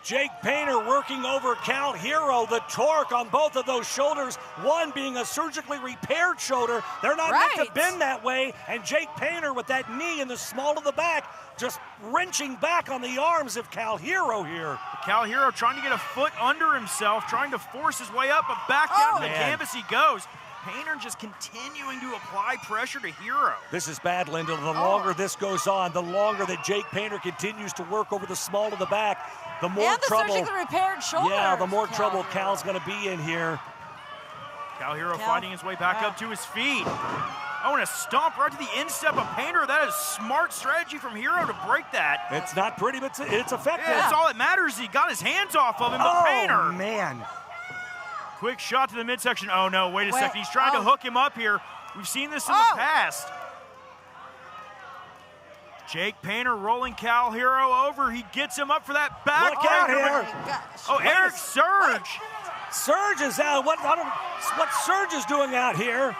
Jake Painter working over Cal Herro, the torque on both of those shoulders, one being a surgically repaired shoulder. They're not meant to bend that way, and Jake Painter with that knee in the small of the back, just wrenching back on the arms of Cal Herro here. Cal Herro trying to get a foot under himself, trying to force his way up, but back down to the canvas he goes. Painter just continuing to apply pressure to Herro. This is bad, Linda. The longer this goes on, the longer that Jake Painter continues to work over the small of the back, the more trouble. Surgically repaired shoulder. Yeah, the more trouble Cal's going to be in here. Cal Herro fighting his way back up to his feet. Oh, and a stomp right to the instep of Painter. That is smart strategy from Herro to break that. It's not pretty, but it's effective. Yeah, that's all that matters. He got his hands off of him, but Painter. Oh, man. Quick shot to the midsection. Oh, no, wait a second. He's trying to hook him up here. We've seen this in the past. Jake Painter rolling Cal Herro over. He gets him up for that back. Look out here. Oh, Erik Surge. Surge is out. What Surge is doing out here?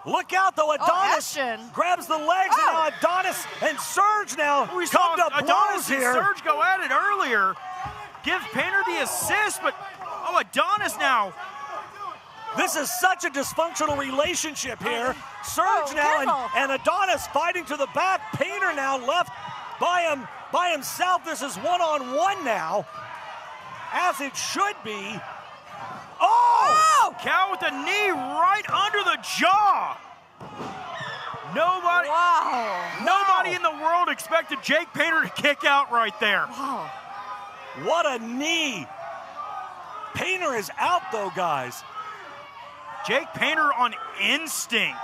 Look out, though. Adonis grabs the legs, and now Adonis and Surge now come to blows Adonis here. And Surge go at it earlier. Give Painter the assist, but Adonis now. This is such a dysfunctional relationship here. Surge now and Adonis fighting to the back. Painter now left by himself. This is one-on-one now, as it should be. Cal with the knee right under the jaw. Nobody in the world expected Jake Painter to kick out right there. Wow. What a knee. Painter is out, though, guys. Jake Painter on instinct.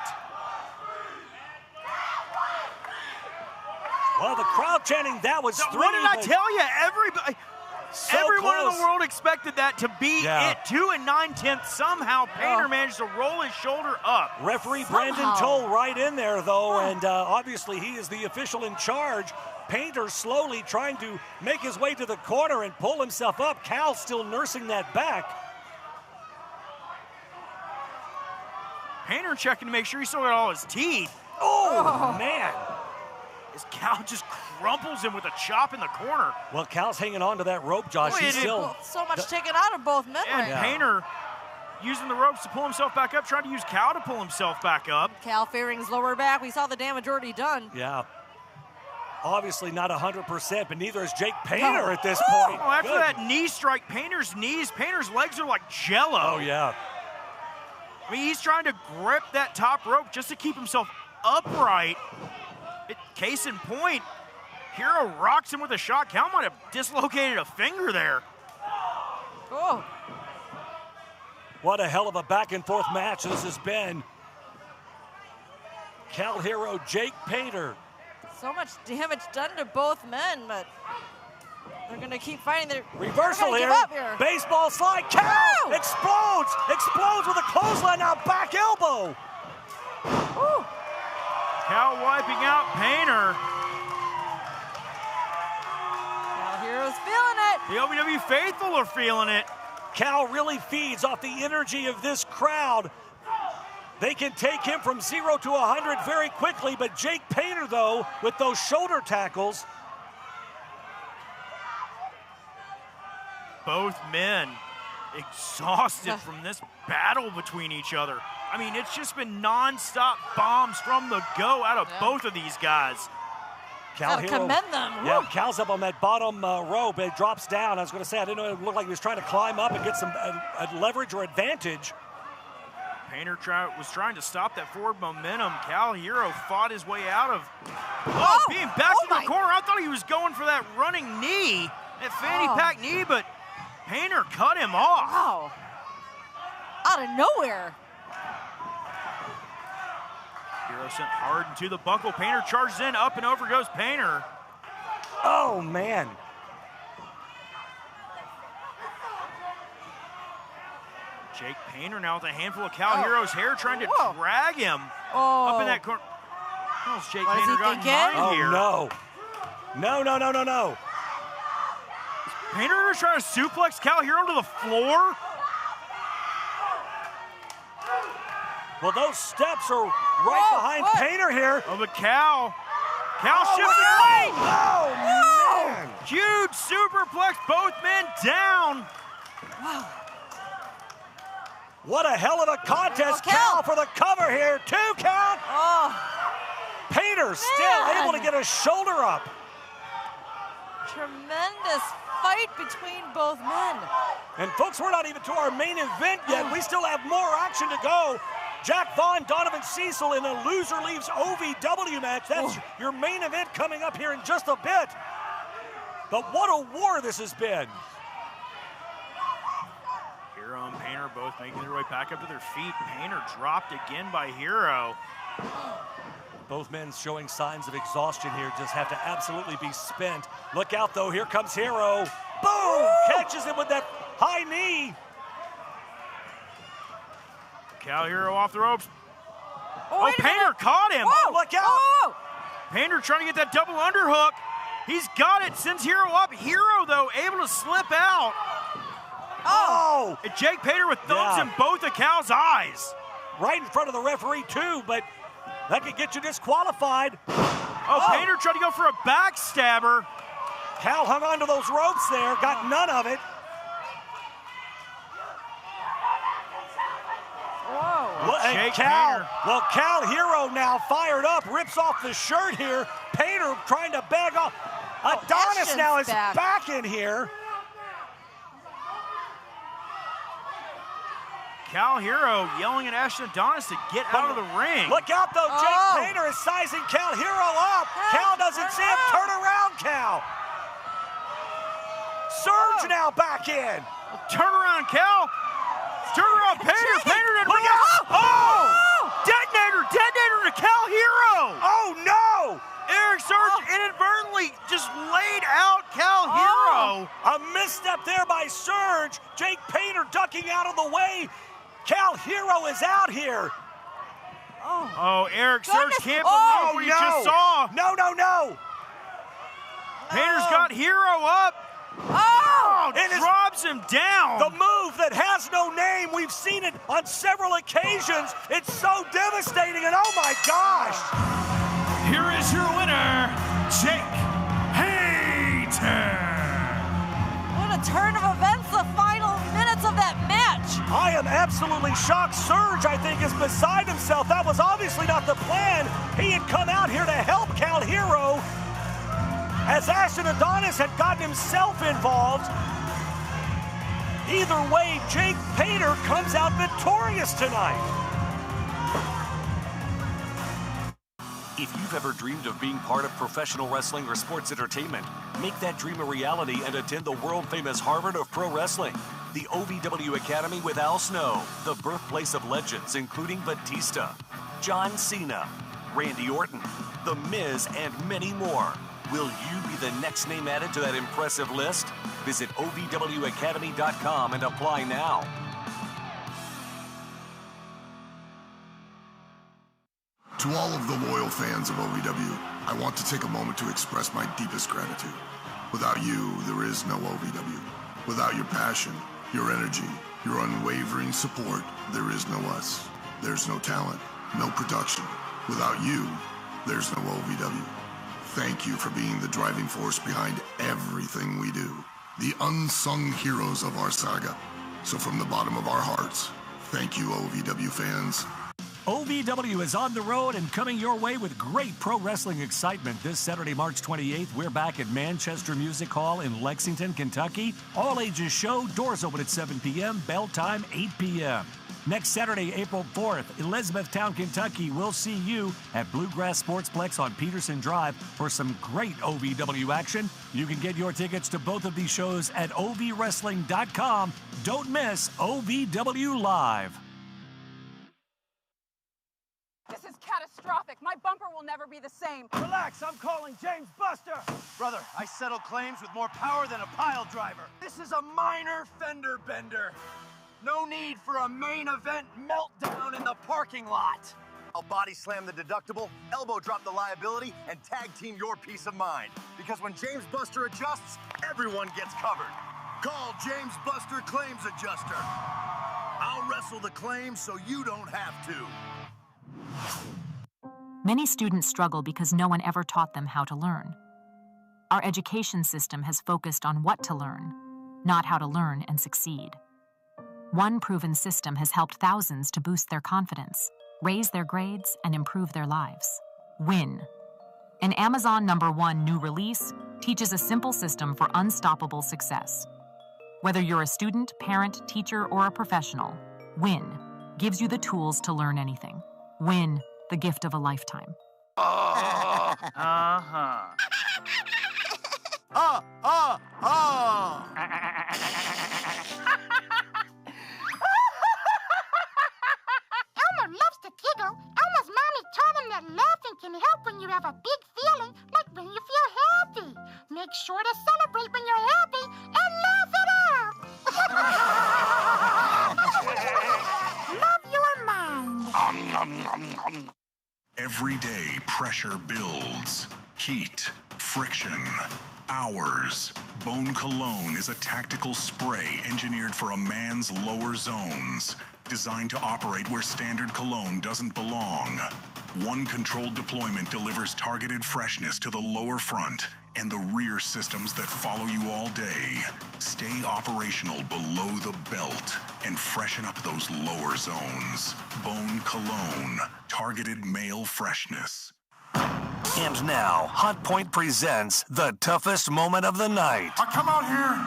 Well, the crowd chanting that was three. What did I tell you? Everyone close. in the world expected that to be it. 2 9/10. Somehow Painter managed to roll his shoulder up. Referee Brandon Toll right in there, though, and obviously he is the official in charge. Painter slowly trying to make his way to the corner and pull himself up. Cal still nursing that back. Painter checking to make sure he still got all his teeth. Oh, man. As Cal just crumples him with a chop in the corner. Well, Cal's hanging on to that rope, Josh. He's still so much taken out of both men. And Painter using the ropes to pull himself back up, trying to use Cal to pull himself back up. Cal favoring his lower back. We saw the damage already done. Yeah. Obviously not 100%, but neither is Jake Painter at this point. Oh, after that knee strike, Painter's legs are like jello. Oh, yeah. I mean, he's trying to grip that top rope just to keep himself upright. Case in point, Herro rocks him with a shot. Cal might have dislocated a finger there. Oh. What a hell of a back-and-forth match this has been. Cal Herro, Jake Painter. So much damage done to both men, but they're going to keep fighting. Their reversal here. Baseball slide. Cal explodes with a clothesline. Now back elbow. Woo. Cal wiping out Painter. Cal Herro's feeling it. The OVW faithful are feeling it. Cal really feeds off the energy of this crowd. They can take him from 0 to 100 very quickly, but Jake Painter, though, with those shoulder tackles. Both men exhausted from this battle between each other. I mean, it's just been nonstop bombs from the go out of both of these guys. Cal Gotta Herro. commend them. Yeah, Woo. Cal's up on that bottom row, but it drops down. I was going to say, I didn't know it looked like he was trying to climb up and get some leverage or advantage. Painter was trying to stop that forward momentum. Cal Herro fought his way out of being backed in the corner. I thought he was going for that running knee, that fanny pack knee, but Painter cut him off. Wow. Out of nowhere. Herro sent hard into the buckle. Painter charges in, up and over goes Painter. Oh, man. Jake Painter now with a handful of Cal Herro's hair, trying to drag him up in that corner. How's Jake What is Painter he got in thinking? mind here? No. Painter trying to suplex Cal Herro to the floor. Well, those steps are right behind Painter here. Oh, but Cal shifts his weight. Oh, man. Huge superplex, both men down. Wow. What a hell of a contest. Cal for the cover here. 2 count. Painter still able to get a shoulder up. Tremendous fight between both men. And folks, we're not even to our main event yet. We still have more action to go. Jack Vaughn, Donovan, Cecil in a loser leaves OVW match. That's your main event coming up here in just a bit. But what a war this has been. Herro and Painter both making their way back up to their feet. Painter dropped again by Herro. Both men showing signs of exhaustion here. Just have to absolutely be spent. Look out, though. Here comes Herro. Boom! Catches him with that high knee. Cal Herro off the ropes. Oh, Painter caught him. Oh, look out. Whoa. Painter trying to get that double underhook. He's got it, sends Herro up. Herro, though, able to slip out. Oh! And Jake Painter with thumbs in both of Cal's eyes. Right in front of the referee, too, but that could get you disqualified. Painter tried to go for a backstabber. Cal hung onto those ropes there, got none of it. Cal Herro now fired up, rips off the shirt here. Painter trying to bag off. Adonis now is back in here. Cal Herro yelling at Ashton Adonis to get out of the ring. Look out, though. Jake Painter is sizing Cal Herro up. Cal doesn't see him. Turn around, Cal. Surge now back in. Turn around, Cal. Turn around, Painter. Painter didn't look out. Detonator to Cal Herro. Oh, no. Erik Surge inadvertently just laid out Cal Herro. A misstep there by Surge. Jake Painter ducking out of the way. Cal Herro is out here. Erik Surge can't believe what he just saw. No. Painter's got Herro up. Drops him down. The move that has no name. We've seen it on several occasions. It's so devastating, and oh my gosh. Here is your winner, Jake Painter. What a turn of events, the final minutes of that match. I am absolutely shocked. Surge, I think, is beside himself. That was obviously not the plan. He had come out here to help Cal Herro, as Ashton Adonis had gotten himself involved. Either way, Jake Painter comes out victorious tonight. If you've ever dreamed of being part of professional wrestling or sports entertainment, make that dream a reality and attend the world-famous Harvard of Pro Wrestling, the OVW Academy with Al Snow, the birthplace of legends including Batista, John Cena, Randy Orton, The Miz, and many more. Will you be the next name added to that impressive list? Visit OVWacademy.com and apply now. To all of the loyal fans of OVW, I want to take a moment to express my deepest gratitude. Without you, there is no OVW. Without your passion, your energy, your unwavering support, there is no us. There's no talent, no production. Without you, there's no OVW. Thank you for being the driving force behind everything we do. The unsung heroes of our saga. So from the bottom of our hearts, thank you, OVW fans. OVW is on the road and coming your way with great pro wrestling excitement. This Saturday, March 28th, we're back at Manchester Music Hall in Lexington, Kentucky. All ages show, doors open at 7 p.m., bell time 8 p.m. Next Saturday, April 4th, Elizabethtown, Kentucky, we'll see you at Bluegrass Sportsplex on Peterson Drive for some great OVW action. You can get your tickets to both of these shows at ovwrestling.com. Don't miss OVW Live. This is catastrophic. My bumper will never be the same. Relax, I'm calling James Buster. Brother, I settle claims with more power than a pile driver. This is a minor fender bender. No need for a main event meltdown in the parking lot. I'll body slam the deductible, elbow drop the liability, and tag team your peace of mind. Because when James Buster adjusts, everyone gets covered. Call James Buster Claims Adjuster. I'll wrestle the claims so you don't have to. Many students struggle because no one ever taught them how to learn. Our education system has focused on what to learn, not how to learn and succeed. One proven system has helped thousands to boost their confidence, raise their grades, and improve their lives. WIN. An Amazon #1 new release teaches a simple system for unstoppable success. Whether you're a student, parent, teacher, or a professional, WIN gives you the tools to learn anything. WIN, the gift of a lifetime. Elmer loves to giggle. Elmer's mommy taught him that laughing can help when you have a big feeling, like when you feel happy. Make sure to celebrate when you're happy and laugh it out. Love your mind. Every day, pressure builds. Heat, friction, hours. Bone Cologne is a tactical spray engineered for a man's lower zones. Designed to operate where standard cologne doesn't belong. One controlled deployment delivers targeted freshness to the lower front and the rear systems that follow you all day. Stay operational below the belt and freshen up those lower zones. Bone Cologne, targeted male freshness. And now, Hotpoint presents the toughest moment of the night. I come out here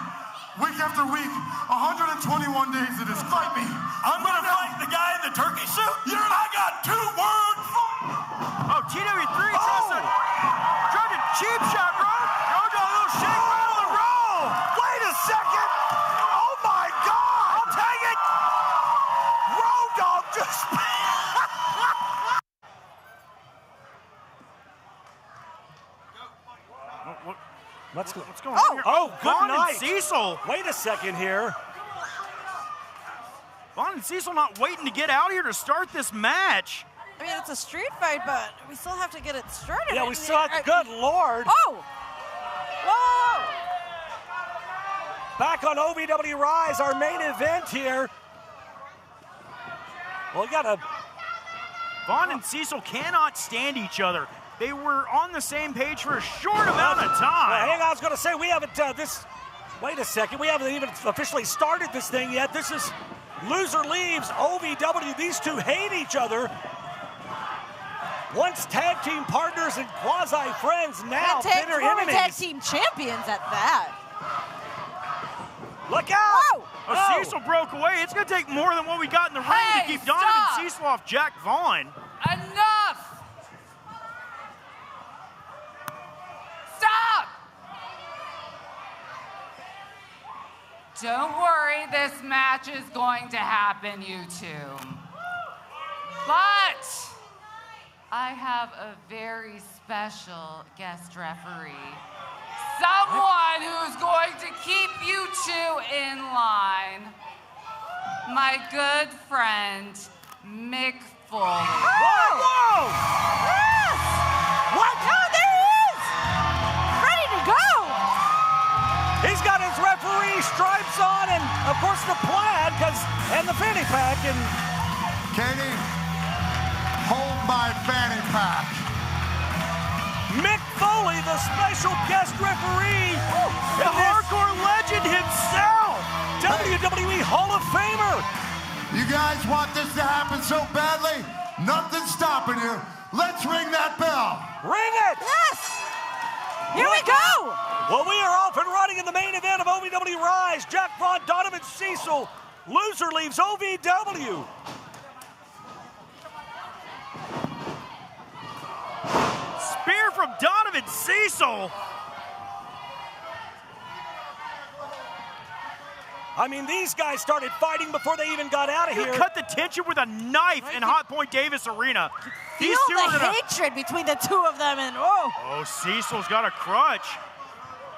week after week, 121 days to just fight me. I'm gonna fight the guy in the turkey suit? I got 2 words. Oh, TW3 tried to cheap shot, bro. Go to a little shake, roll the roll. Wait a second. Oh, my God. I'll take it. Road Dogg just... What's going on here? Oh, good Vaughn night. And Cecil. Wait a second here. Vaughn and Cecil not waiting to get out here to start this match. I mean, it's a street fight, but we still have to get it started. Yeah, we still have to, good Lord. Oh! Whoa! Back on OVW Rise, our main event here. Well, we got a... Vaughn and Cecil cannot stand each other. They were on the same page for a short amount of time. Well, hang on, I was going to say, we haven't, wait a second, we haven't even officially started this thing yet. This is loser leaves, OVW. These two hate each other. Once tag team partners and quasi-friends, now bitter former enemies. tag team champions at that. Look out! Whoa! Oh, Cecil broke away. It's going to take more than what we got in the ring to keep Donovan and Cecil off Jack Vaughn. Enough! Stop! Don't worry, this match is going to happen, you two. But I have a very special guest referee. Someone who's going to keep you two in line. My good friend, Mick Foley. Whoa! Yes! What? No, there he is! Ready to go! He's got his referee stripes on and, of course, the plaid and the fanny pack. And Katie, hold my fanny pack. Mick Foley, the special guest referee. The hardcore legend himself. WWE Hall of Famer. You guys want this to happen so badly? Nothing's stopping you. Let's ring that bell. Ring it! Yes! Here we go! Well, we are off and running in the main event of OVW RISE. Jack Vaughn, Donovan, Cecil. Loser leaves OVW. Spear from Donovan, Cecil. I mean, these guys started fighting before they even got out of here. Cut the tension with a knife in Hotpoint Davis Arena. Feel the hatred between the two of them, and oh, Cecil's got a crutch.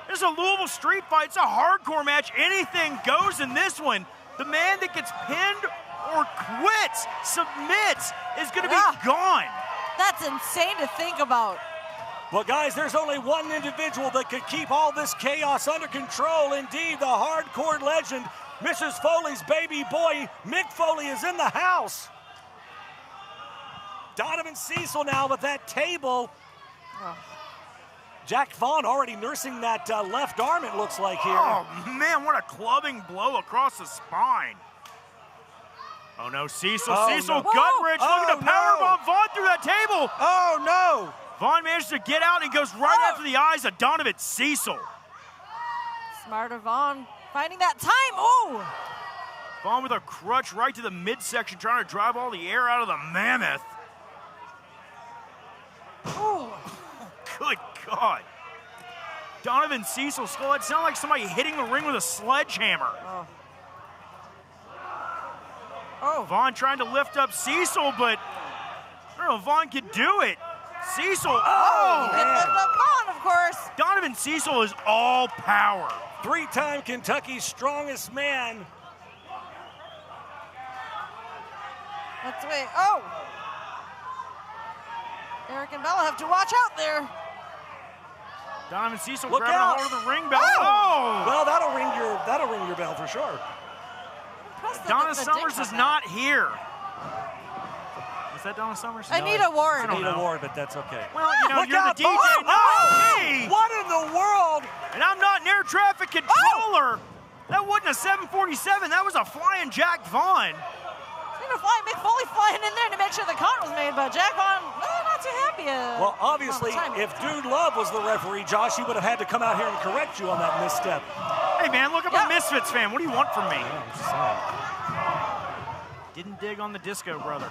This is a Louisville street fight. It's a hardcore match. Anything goes in this one. The man that gets pinned or quits, submits, is going to be gone. That's insane to think about. Well, guys, there's only one individual that could keep all this chaos under control. Indeed, the hardcore legend, Mrs. Foley's baby boy, Mick Foley, is in the house. Donovan Cecil now with that table. Jack Vaughn already nursing that left arm, it looks like here. Oh, man, what a clubbing blow across the spine. Oh, no, Cecil. Cecil gut-wrench looking to powerbomb Vaughn through that table. Oh, no. Vaughn manages to get out and goes right after the eyes of Donovan Cecil. Smarter Vaughn finding that time. Oh! Vaughn with a crutch right to the midsection, trying to drive all the air out of the mammoth. Oh! Good God. Donovan Cecil's skull, it sounded like somebody hitting the ring with a sledgehammer. Vaughn trying to lift up Cecil, but I don't know if Vaughn could do it. Cecil, He can lift up Vaughn, of course. Donovan Cecil is all power. Three-time Kentucky's strongest man. Let's wait. Oh! Erik and Bella have to watch out there. Donovan Cecil Look grabbing out. a hold of the ring bell. Well, that'll ring your bell for sure. Donna Summers is not here. Is that Donna Summers? Anita Ward. Anita Ward, but that's okay. Well, you know, Look you're out, the DJ, Vaughn. not me. What in the world? And I'm not an air traffic controller. That wasn't a 747. That was a flying Jack Vaughn. Mick Foley flying in there to make sure the count was made, but Jack Vaughn, not too happy. Well, obviously, if Dude Love was the referee, Josh, he would have had to come out here and correct you on that misstep. Hey, man, look, I'm a Misfits fan. What do you want from me? Didn't dig on the disco, brother.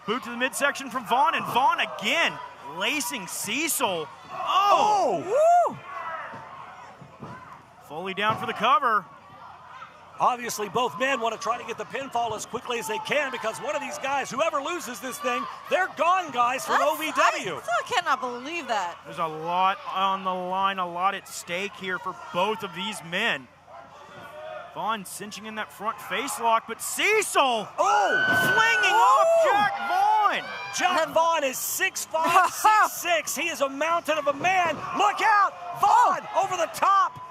Boot to the midsection from Vaughn, and Vaughn again lacing Cecil. Oh! Woo! Foley down for the cover. Obviously, both men want to try to get the pinfall as quickly as they can because one of these guys, whoever loses this thing, they're gone, guys, from OVW. I still cannot believe that. There's a lot on the line, a lot at stake here for both of these men. Vaughn cinching in that front face lock, but Cecil flinging off Jack Vaughn. Jack Vaughn is 6'5", 6'6". He is a mountain of a man. Look out! Vaughn over the top.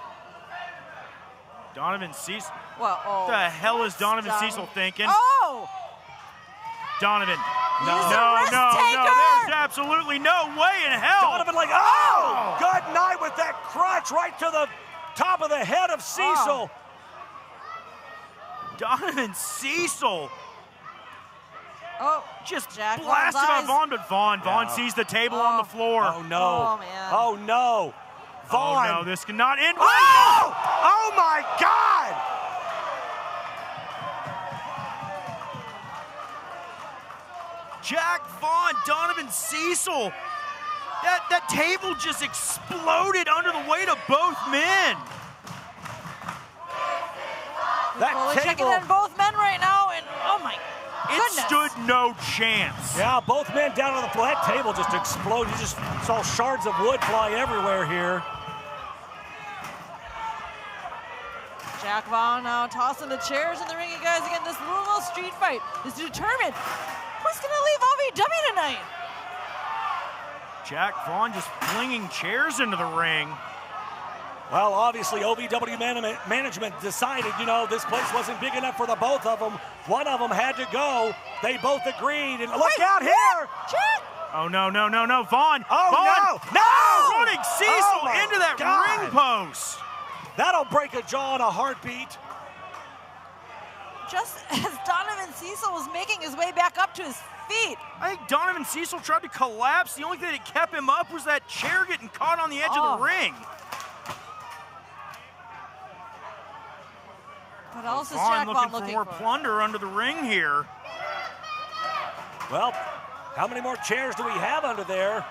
Donovan Cecil. Well, what the hell is Donovan Cecil thinking? Oh! Donovan. No. There's absolutely no way in hell. Donovan good night with that crutch right to the top of the head of Cecil. Donovan Cecil. Just Jack blasted Vaughn's by Vaughn, but Vaughn sees the table on the floor. Oh, no. Man. Oh, no. Vaughn. Oh, no, this cannot end. Oh, my God. Jack Vaughn, Donovan Cecil. That table just exploded under the weight of both men. Checking in both men right now, and oh my goodness. It stood no chance. Yeah, both men down on the floor. That table just exploded. You just saw shards of wood fly everywhere here. Jack Vaughn now tossing the chairs in the ring, you guys. Again, this Louisville street fight is determined. Who's going to leave OVW tonight? Jack Vaughn just flinging chairs into the ring. Well, obviously, OVW management decided, this place wasn't big enough for the both of them. One of them had to go. They both agreed. And look out here! Jack! Oh, no, Vaughn. Oh, Vaughn, no! Running Cecil into that ring post. That'll break a jaw in a heartbeat. just as Donovan Cecil was making his way back up to his feet. I think Donovan Cecil tried to collapse. The only thing that kept him up was that chair getting caught on the edge of the ring. What else is Vaughn Jack looking for more plunder under the ring here. Well, how many more chairs do we have under there?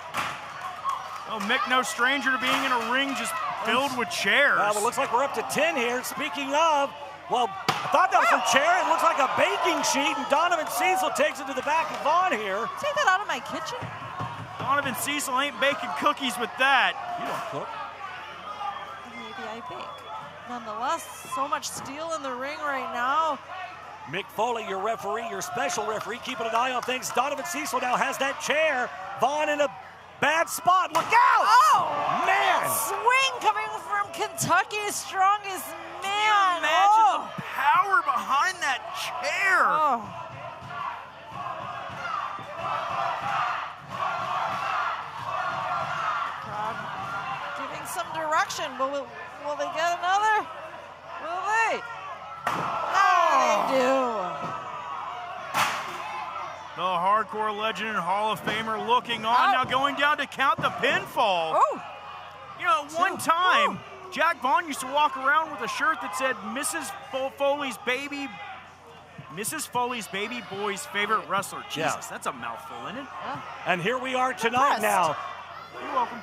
Oh, Mick, no stranger to being in a ring just filled with chairs. Well, it looks like we're up to 10 here. Speaking of, well, I thought that was a chair. It looks like a baking sheet, and Donovan Cecil takes it to the back of Vaughn here. Take that out of my kitchen. Donovan Cecil ain't baking cookies with that. You don't cook. Maybe I bake. Nonetheless, so much steel in the ring right now. Mick Foley, your referee, your special referee, keeping an eye on things. Donovan Cecil now has that chair. Vaughn in a bad spot. Look out! Oh! Man! Swing coming from Kentucky's strongest man. Can you imagine the power behind that chair? Oh. Crowd giving some direction. Will they get another? Will they? They do. The hardcore legend and Hall of Famer looking on, now going down to count the pinfall. Oh. You know, at one time, Jack Vaughn used to walk around with a shirt that said Mrs. Foley's baby boy's favorite wrestler. Jesus, that's a mouthful, isn't it? And here we are tonight now. You're welcome.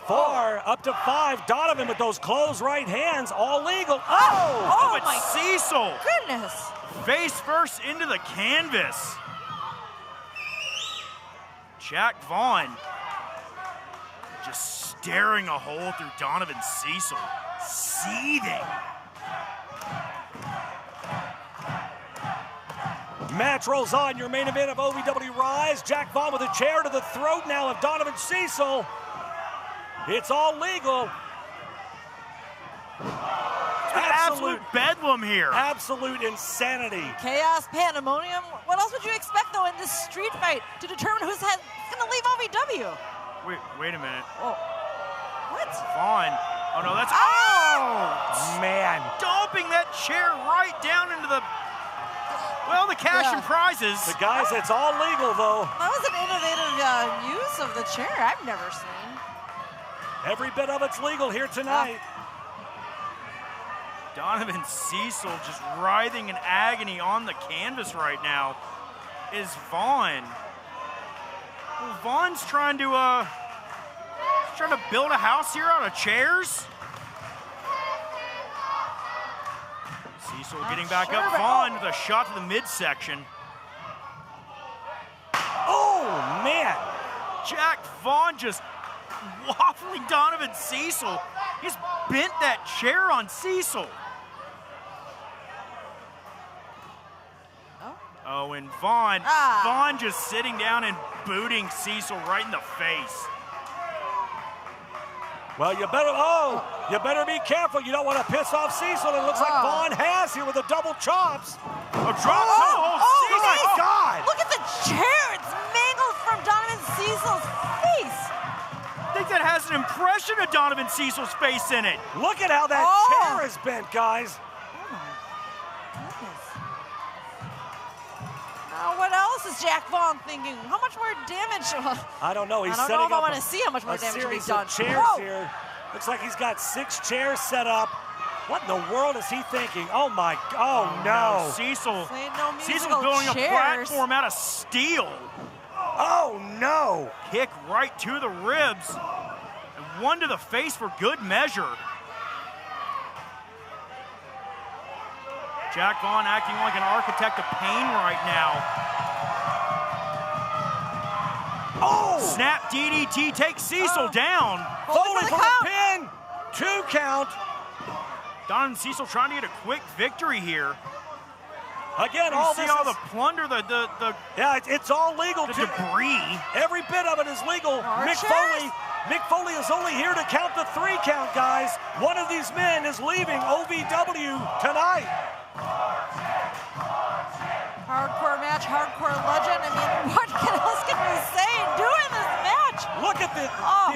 4, up to 5. Donovan with those closed right hands, all legal. Oh, but Cecil. Goodness. Face first into the canvas. Jack Vaughn just staring a hole through Donovan Cecil, seething. Match rolls on. Your main event of OVW Rise. Jack Vaughn with a chair to the throat now of Donovan Cecil. It's all legal. Absolute bedlam here. Absolute insanity. Chaos, pandemonium. What else would you expect, though, in this street fight to determine who's going to leave OVW? Wait a minute. Oh. What? Vaughn. Oh, no, that's... Oh! Man. Dumping that chair right down into the... Well, the cash and prizes. The guys, it's all legal, though. That was an innovative use of the chair I've never seen. Every bit of it's legal here tonight. Donovan Cecil just writhing in agony on the canvas right now. Is Vaughn. Well, Vaughn's trying to build a house here out of chairs. Cecil getting back up. Vaughn with a shot to the midsection. Oh, man. Jack Vaughn just waffling Donovan Cecil. He's bent that chair on Cecil. Oh, and Vaughn just sitting down and booting Cecil right in the face. Well, you better be careful. You don't want to piss off Cecil. It looks like Vaughn has here with the double chops. A drop Cecil. My God. Look at the chair. It's mangled from Donovan Cecil's face. I think that has an impression of Donovan Cecil's face in it. Look at how that chair is bent, guys. What else is Jack Vaughn thinking? How much more damage? I don't know. I don't know if I want to see how much more damage he's done. Chairs here. Looks like he's got 6 chairs set up. What in the world is he thinking? Oh my! Oh no! Cecil's Cecil building a platform out of steel. Oh no! Kick right to the ribs, and one to the face for good measure. Jack Vaughn acting like an architect of pain right now. Oh! Snap DDT takes Cecil down. Foley for the pin. 2 count. Donovan Cecil trying to get a quick victory here. Again, all the plunder, yeah, it's all legal. The debris. Every bit of it is legal. Mick Foley is only here to count the 3 count, guys. One of these men is leaving OVW tonight. Hardcore match, hardcore legend. I mean, what else can we say and do in this match? Look at the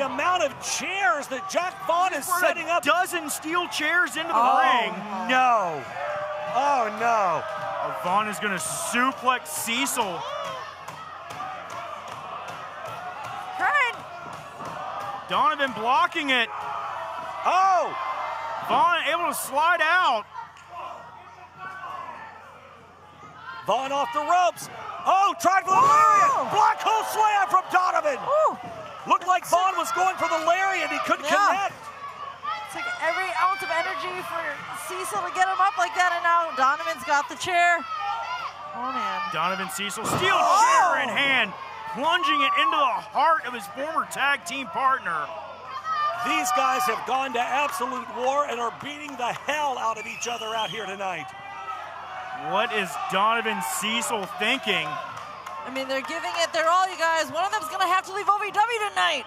amount of chairs that Jack Vaughn is setting up. A dozen steel chairs into the ring. No. Oh, no. Vaughn is going to suplex Cecil. Donovan blocking it. Oh! Vaughn able to slide out. Vaughn off the ropes. Oh, tried for the lariat. Black hole slam from Donovan. Ooh. Looked like Vaughn was going for the lariat. He couldn't connect. It's like every ounce of energy for Cecil to get him up like that, and now Donovan's got the chair. Oh, man. Donovan Cecil, steel chair in hand, plunging it into the heart of his former tag team partner. These guys have gone to absolute war and are beating the hell out of each other out here tonight. What is Donovan Cecil thinking? I mean, they're giving it their all, you guys. One of them's going to have to leave OVW tonight.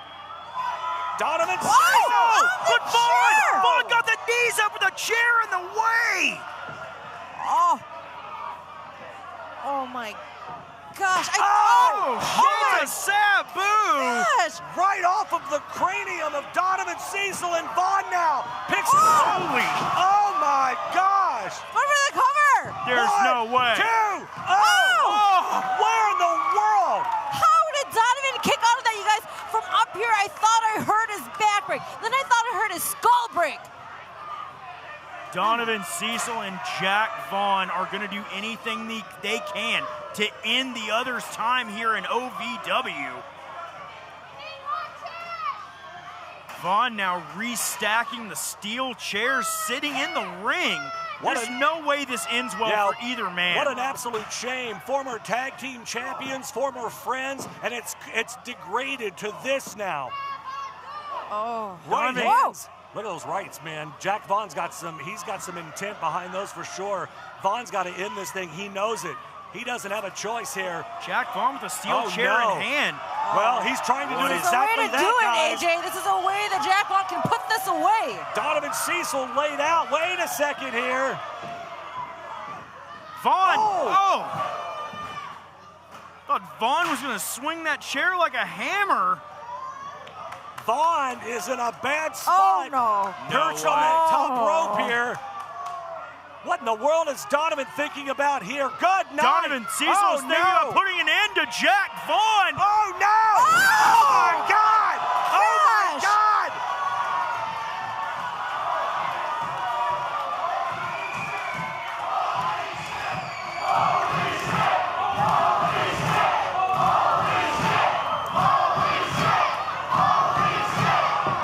Donovan Cecil! But Vaughn got the knees up with the chair in the way! Oh my gosh. Shades of Sabu! Gosh. Right off of the cranium of Donovan Cecil, and Vaughn now picks Holy! Oh my gosh! Go for the cover! There's no way. 2! Where in the world? How did Donovan kick out of that, you guys? From up here, I thought I heard his back break. Then I thought I heard his skull break. Donovan Cecil and Jack Vaughn are going to do anything they can to end the other's time here in OVW. Vaughn now restacking the steel chairs sitting in the ring. There's no way this ends well for either man. What an absolute shame. Former tag team champions, former friends, and it's degraded to this now. Oh. Right hands. Look at those rights, man. Jack Vaughn's got some intent behind those for sure. Vaughn's got to end this thing. He knows it. He doesn't have a choice here. Jack Vaughn with a steel chair in hand. Well, he's trying to do exactly that, guys. AJ. This is a way that Jack Vaughn can put this away. Donovan Cecil laid out. Wait a second here. Vaughn. Thought Vaughn was going to swing that chair like a hammer. Vaughn is in a bad spot. Perched on that top rope here. What in the world is Donovan thinking about here? Good night. Donovan Cecil is thinking about putting an end to Jack Vaughn. Oh, no. Oh, my God. Oh, my God.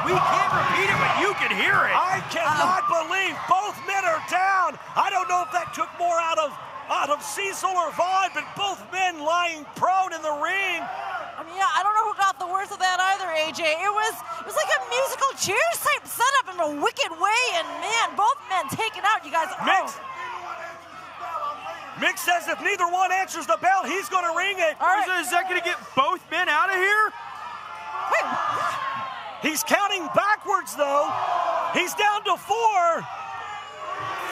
We can't repeat it, but you can hear it. I cannot believe both men are down. I don't know if that took more out of Cecil or Vaughn, but both men lying prone in the ring. I mean, I don't know who got the worst of that either, AJ. It was like a musical Cheers type setup in a wicked way, and man, both men taken out, you guys. Mick says if neither one answers the bell, he's going to ring it. All right. Is that going to get both men out of here? Wait. He's counting backwards, though. He's down to 4.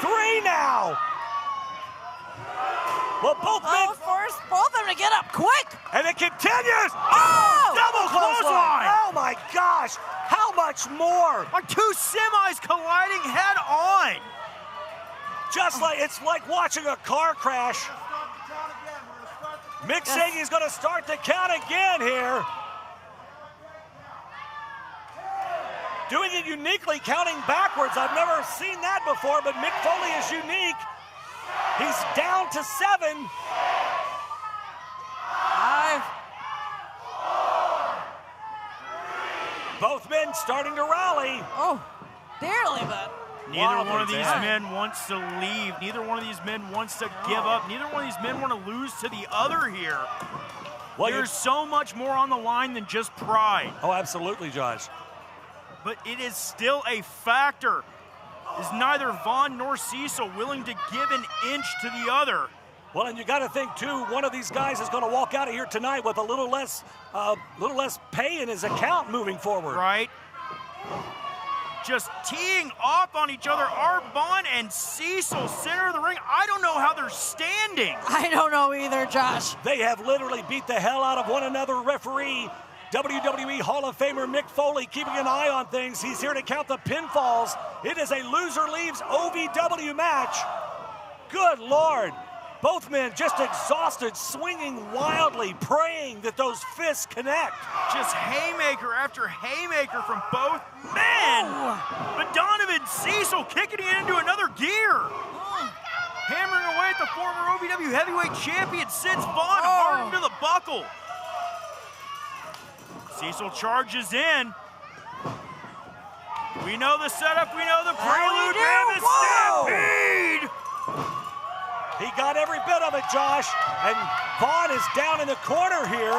3 now. Well, both men force both of them to get up quick. And it continues. Double clothesline. Oh, my gosh. How much more? Like 2 semis colliding head on. Just like, it's like watching a car crash. Mick saying he's going to start the count again here. Doing it uniquely, counting backwards. I've never seen that before, but Mick Foley is unique. He's down to 7. 5. Both men starting to rally. Oh, barely, but. Neither one of these men wants to leave. Neither one of these men wants to give up. Neither one of these men want to lose to the other here. Well, there's so much more on the line than just pride. Oh, absolutely, Josh. But it is still a factor. Is neither Vaughn nor Cecil willing to give an inch to the other. Well, and you got to think too, one of these guys is going to walk out of here tonight with a little less pay in his account moving forward. Right. Just teeing off on each other. Are Vaughn and Cecil center of the ring? I don't know how they're standing. I don't know either, Josh. They have literally beat the hell out of one another. Referee, WWE Hall of Famer Mick Foley, keeping an eye on things. He's here to count the pinfalls. It is a loser leaves OVW match. Good Lord. Both men just exhausted, swinging wildly, praying that those fists connect. Just haymaker after haymaker from both men. But Donovan Cecil kicking it into another gear. Hammering away at the former OVW heavyweight champion, sends Vaughn hard into the buckle. Cecil charges in. We know the setup, we know the prelude, man, the stampede! He got every bit of it, Josh, and Vaughn is down in the corner here.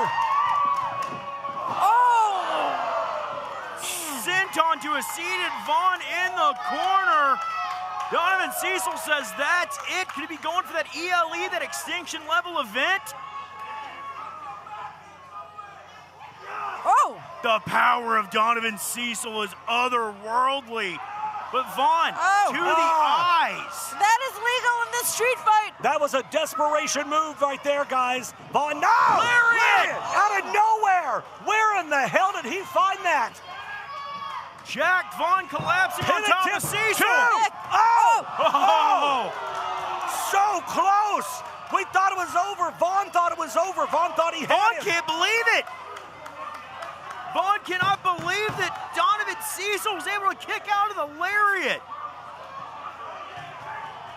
Sent onto a seated Vaughn in the corner. Donovan Cecil says that's it. Could he be going for that ELE, that extinction level event? The power of Donovan Cecil is otherworldly. But Vaughn, to the eyes. That is legal in this street fight. That was a desperation move right there, guys. Vaughn, no! Lariat! Out of nowhere! Where in the hell did he find that? Jack Vaughn collapsing on top of Cecil. So close! We thought it was over. Vaughn thought it was over. Vaughn thought he had Vaughn him. can't believe it. Vaughn cannot believe that Donovan Cecil was able to kick out of the lariat.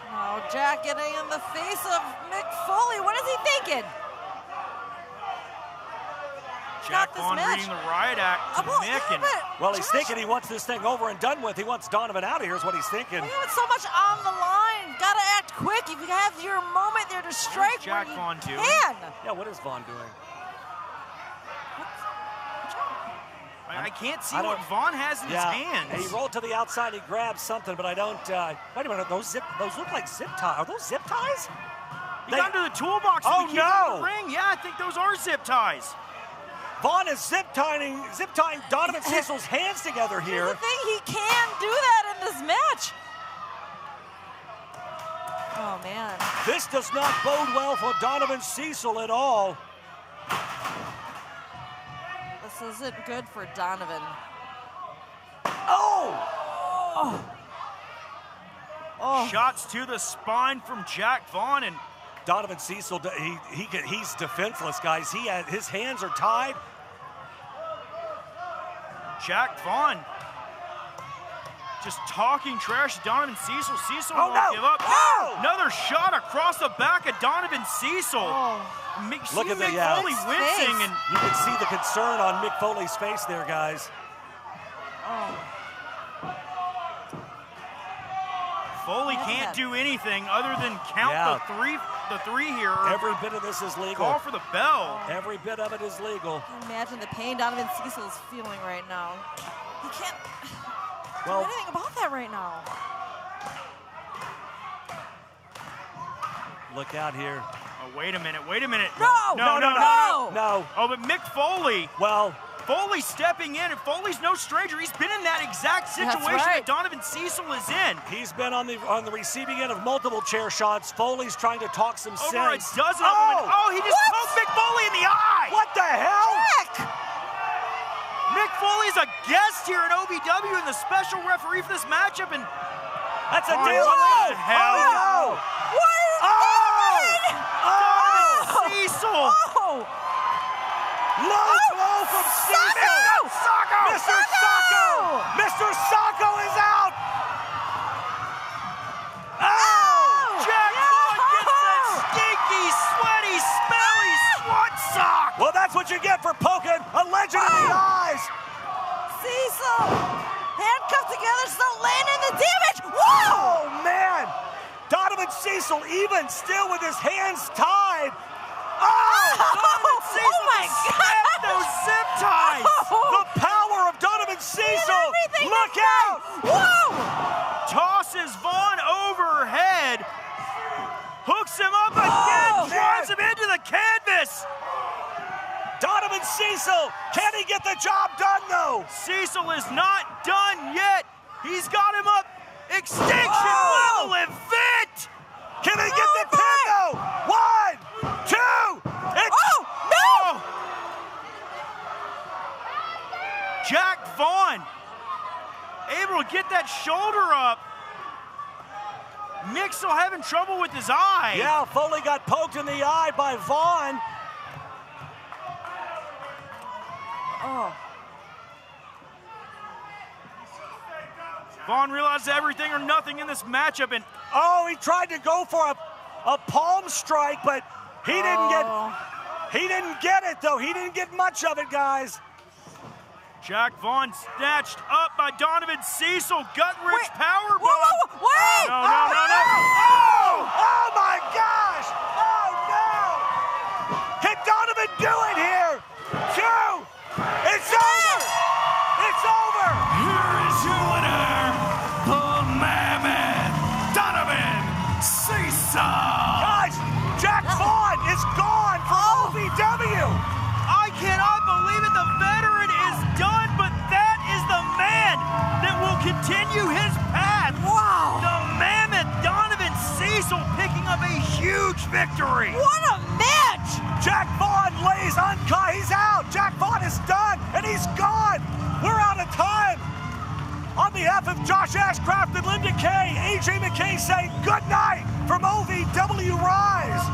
Oh, Jack getting in the face of Mick Foley. What is he thinking? Jack Vaughn reading the riot act to Mick. Well, he's thinking he wants this thing over and done with. He wants Donovan out of here is what he's thinking. You have so much on the line. Gotta act quick. If you have your moment there to strike, what's Jack Vaughn doing? Yeah, what is Vaughn doing? I can't see what Vaughn has in his hands. He rolled to the outside, he grabbed something, but I don't, wait a minute, those look like zip ties. Are those zip ties? He got into the toolbox and we keep in the ring. Yeah, I think those are zip ties. Vaughn is zip tying Donovan Cecil's hands together here. I think he can do that in this match. Oh, man. This does not bode well for Donovan Cecil at all. This isn't good for Donovan. Shots to the spine from Jack Vaughn, and Donovan Cecil, he's defenseless, guys. His hands are tied. Jack Vaughn just talking trash to Donovan Cecil. Cecil won't give up. Another shot across the back of Donovan Cecil. Look at Mick Foley wincing, and you can see the concern on Mick Foley's face there, guys. Foley can't do anything other than count the three here. Every bit of this is legal. Call for the bell. Every bit of it is legal. Can you imagine the pain Donovan Cecil is feeling right now? He can't do anything about that right now. Look out here. Oh, wait a minute. No. Oh, but Mick Foley. Well, Foley's stepping in, and Foley's no stranger. He's been in that exact situation that Donovan Cecil is in. He's been on the receiving end of multiple chair shots. Foley's trying to talk some sense. Over a dozen of them. He just poked Mick Foley in the eye. What the hell? Mick Foley's a guest here in OVW and the special referee for this matchup, and that's a deal. What the hell? Cecil. Low blow from Cecil. Mr. Sacco is out. Jack Vaughn gets that stinky, sweaty, smelly swan sock. Well, that's what you get for poking a legend in the eyes. Cecil, handcuffed together, still landing the damage. Whoa! Oh, man. Donovan Cecil even still with his hands tied. Donovan Cecil snapped those zip ties. The power of Donovan Cecil. Look out. Whoa! Tosses Vaughn overhead. Hooks him up again. Drives him into the canvas. Donovan Cecil. Can he get the job done, though? Cecil is not done yet. He's got him up. Extinction level event. Can he get the pin, though? 1, 2. No! Jack Vaughn able to get that shoulder up. Mick's still having trouble with his eye. Yeah, Foley got poked in the eye by Vaughn. Oh. Vaughn realized everything or nothing in this matchup, and oh, he tried to go for a palm strike, but he didn't get it though. He didn't get much of it, guys. Jack Vaughn snatched up by Donovan. Cecil, gut-wrench power bomb. Wait! No. Oh my gosh! Oh no! Can Donovan do it here? Two! It's over! It's over! Here is your winner, the Mammoth, Donovan Cecil! Guys, Jack Vaughn is gone for OVW! I cannot believe it. The veteran is done, but that is the man that will continue his path. Wow! The Mammoth, Donovan Cecil, picking up a huge victory. What a match! Jack Vaughn lays uncut. He's out. Jack Vaughn is done, and he's gone. We're out of time. On behalf of Josh Ashcraft and Linda Kay, AJ McKay saying good night from OVW RISE.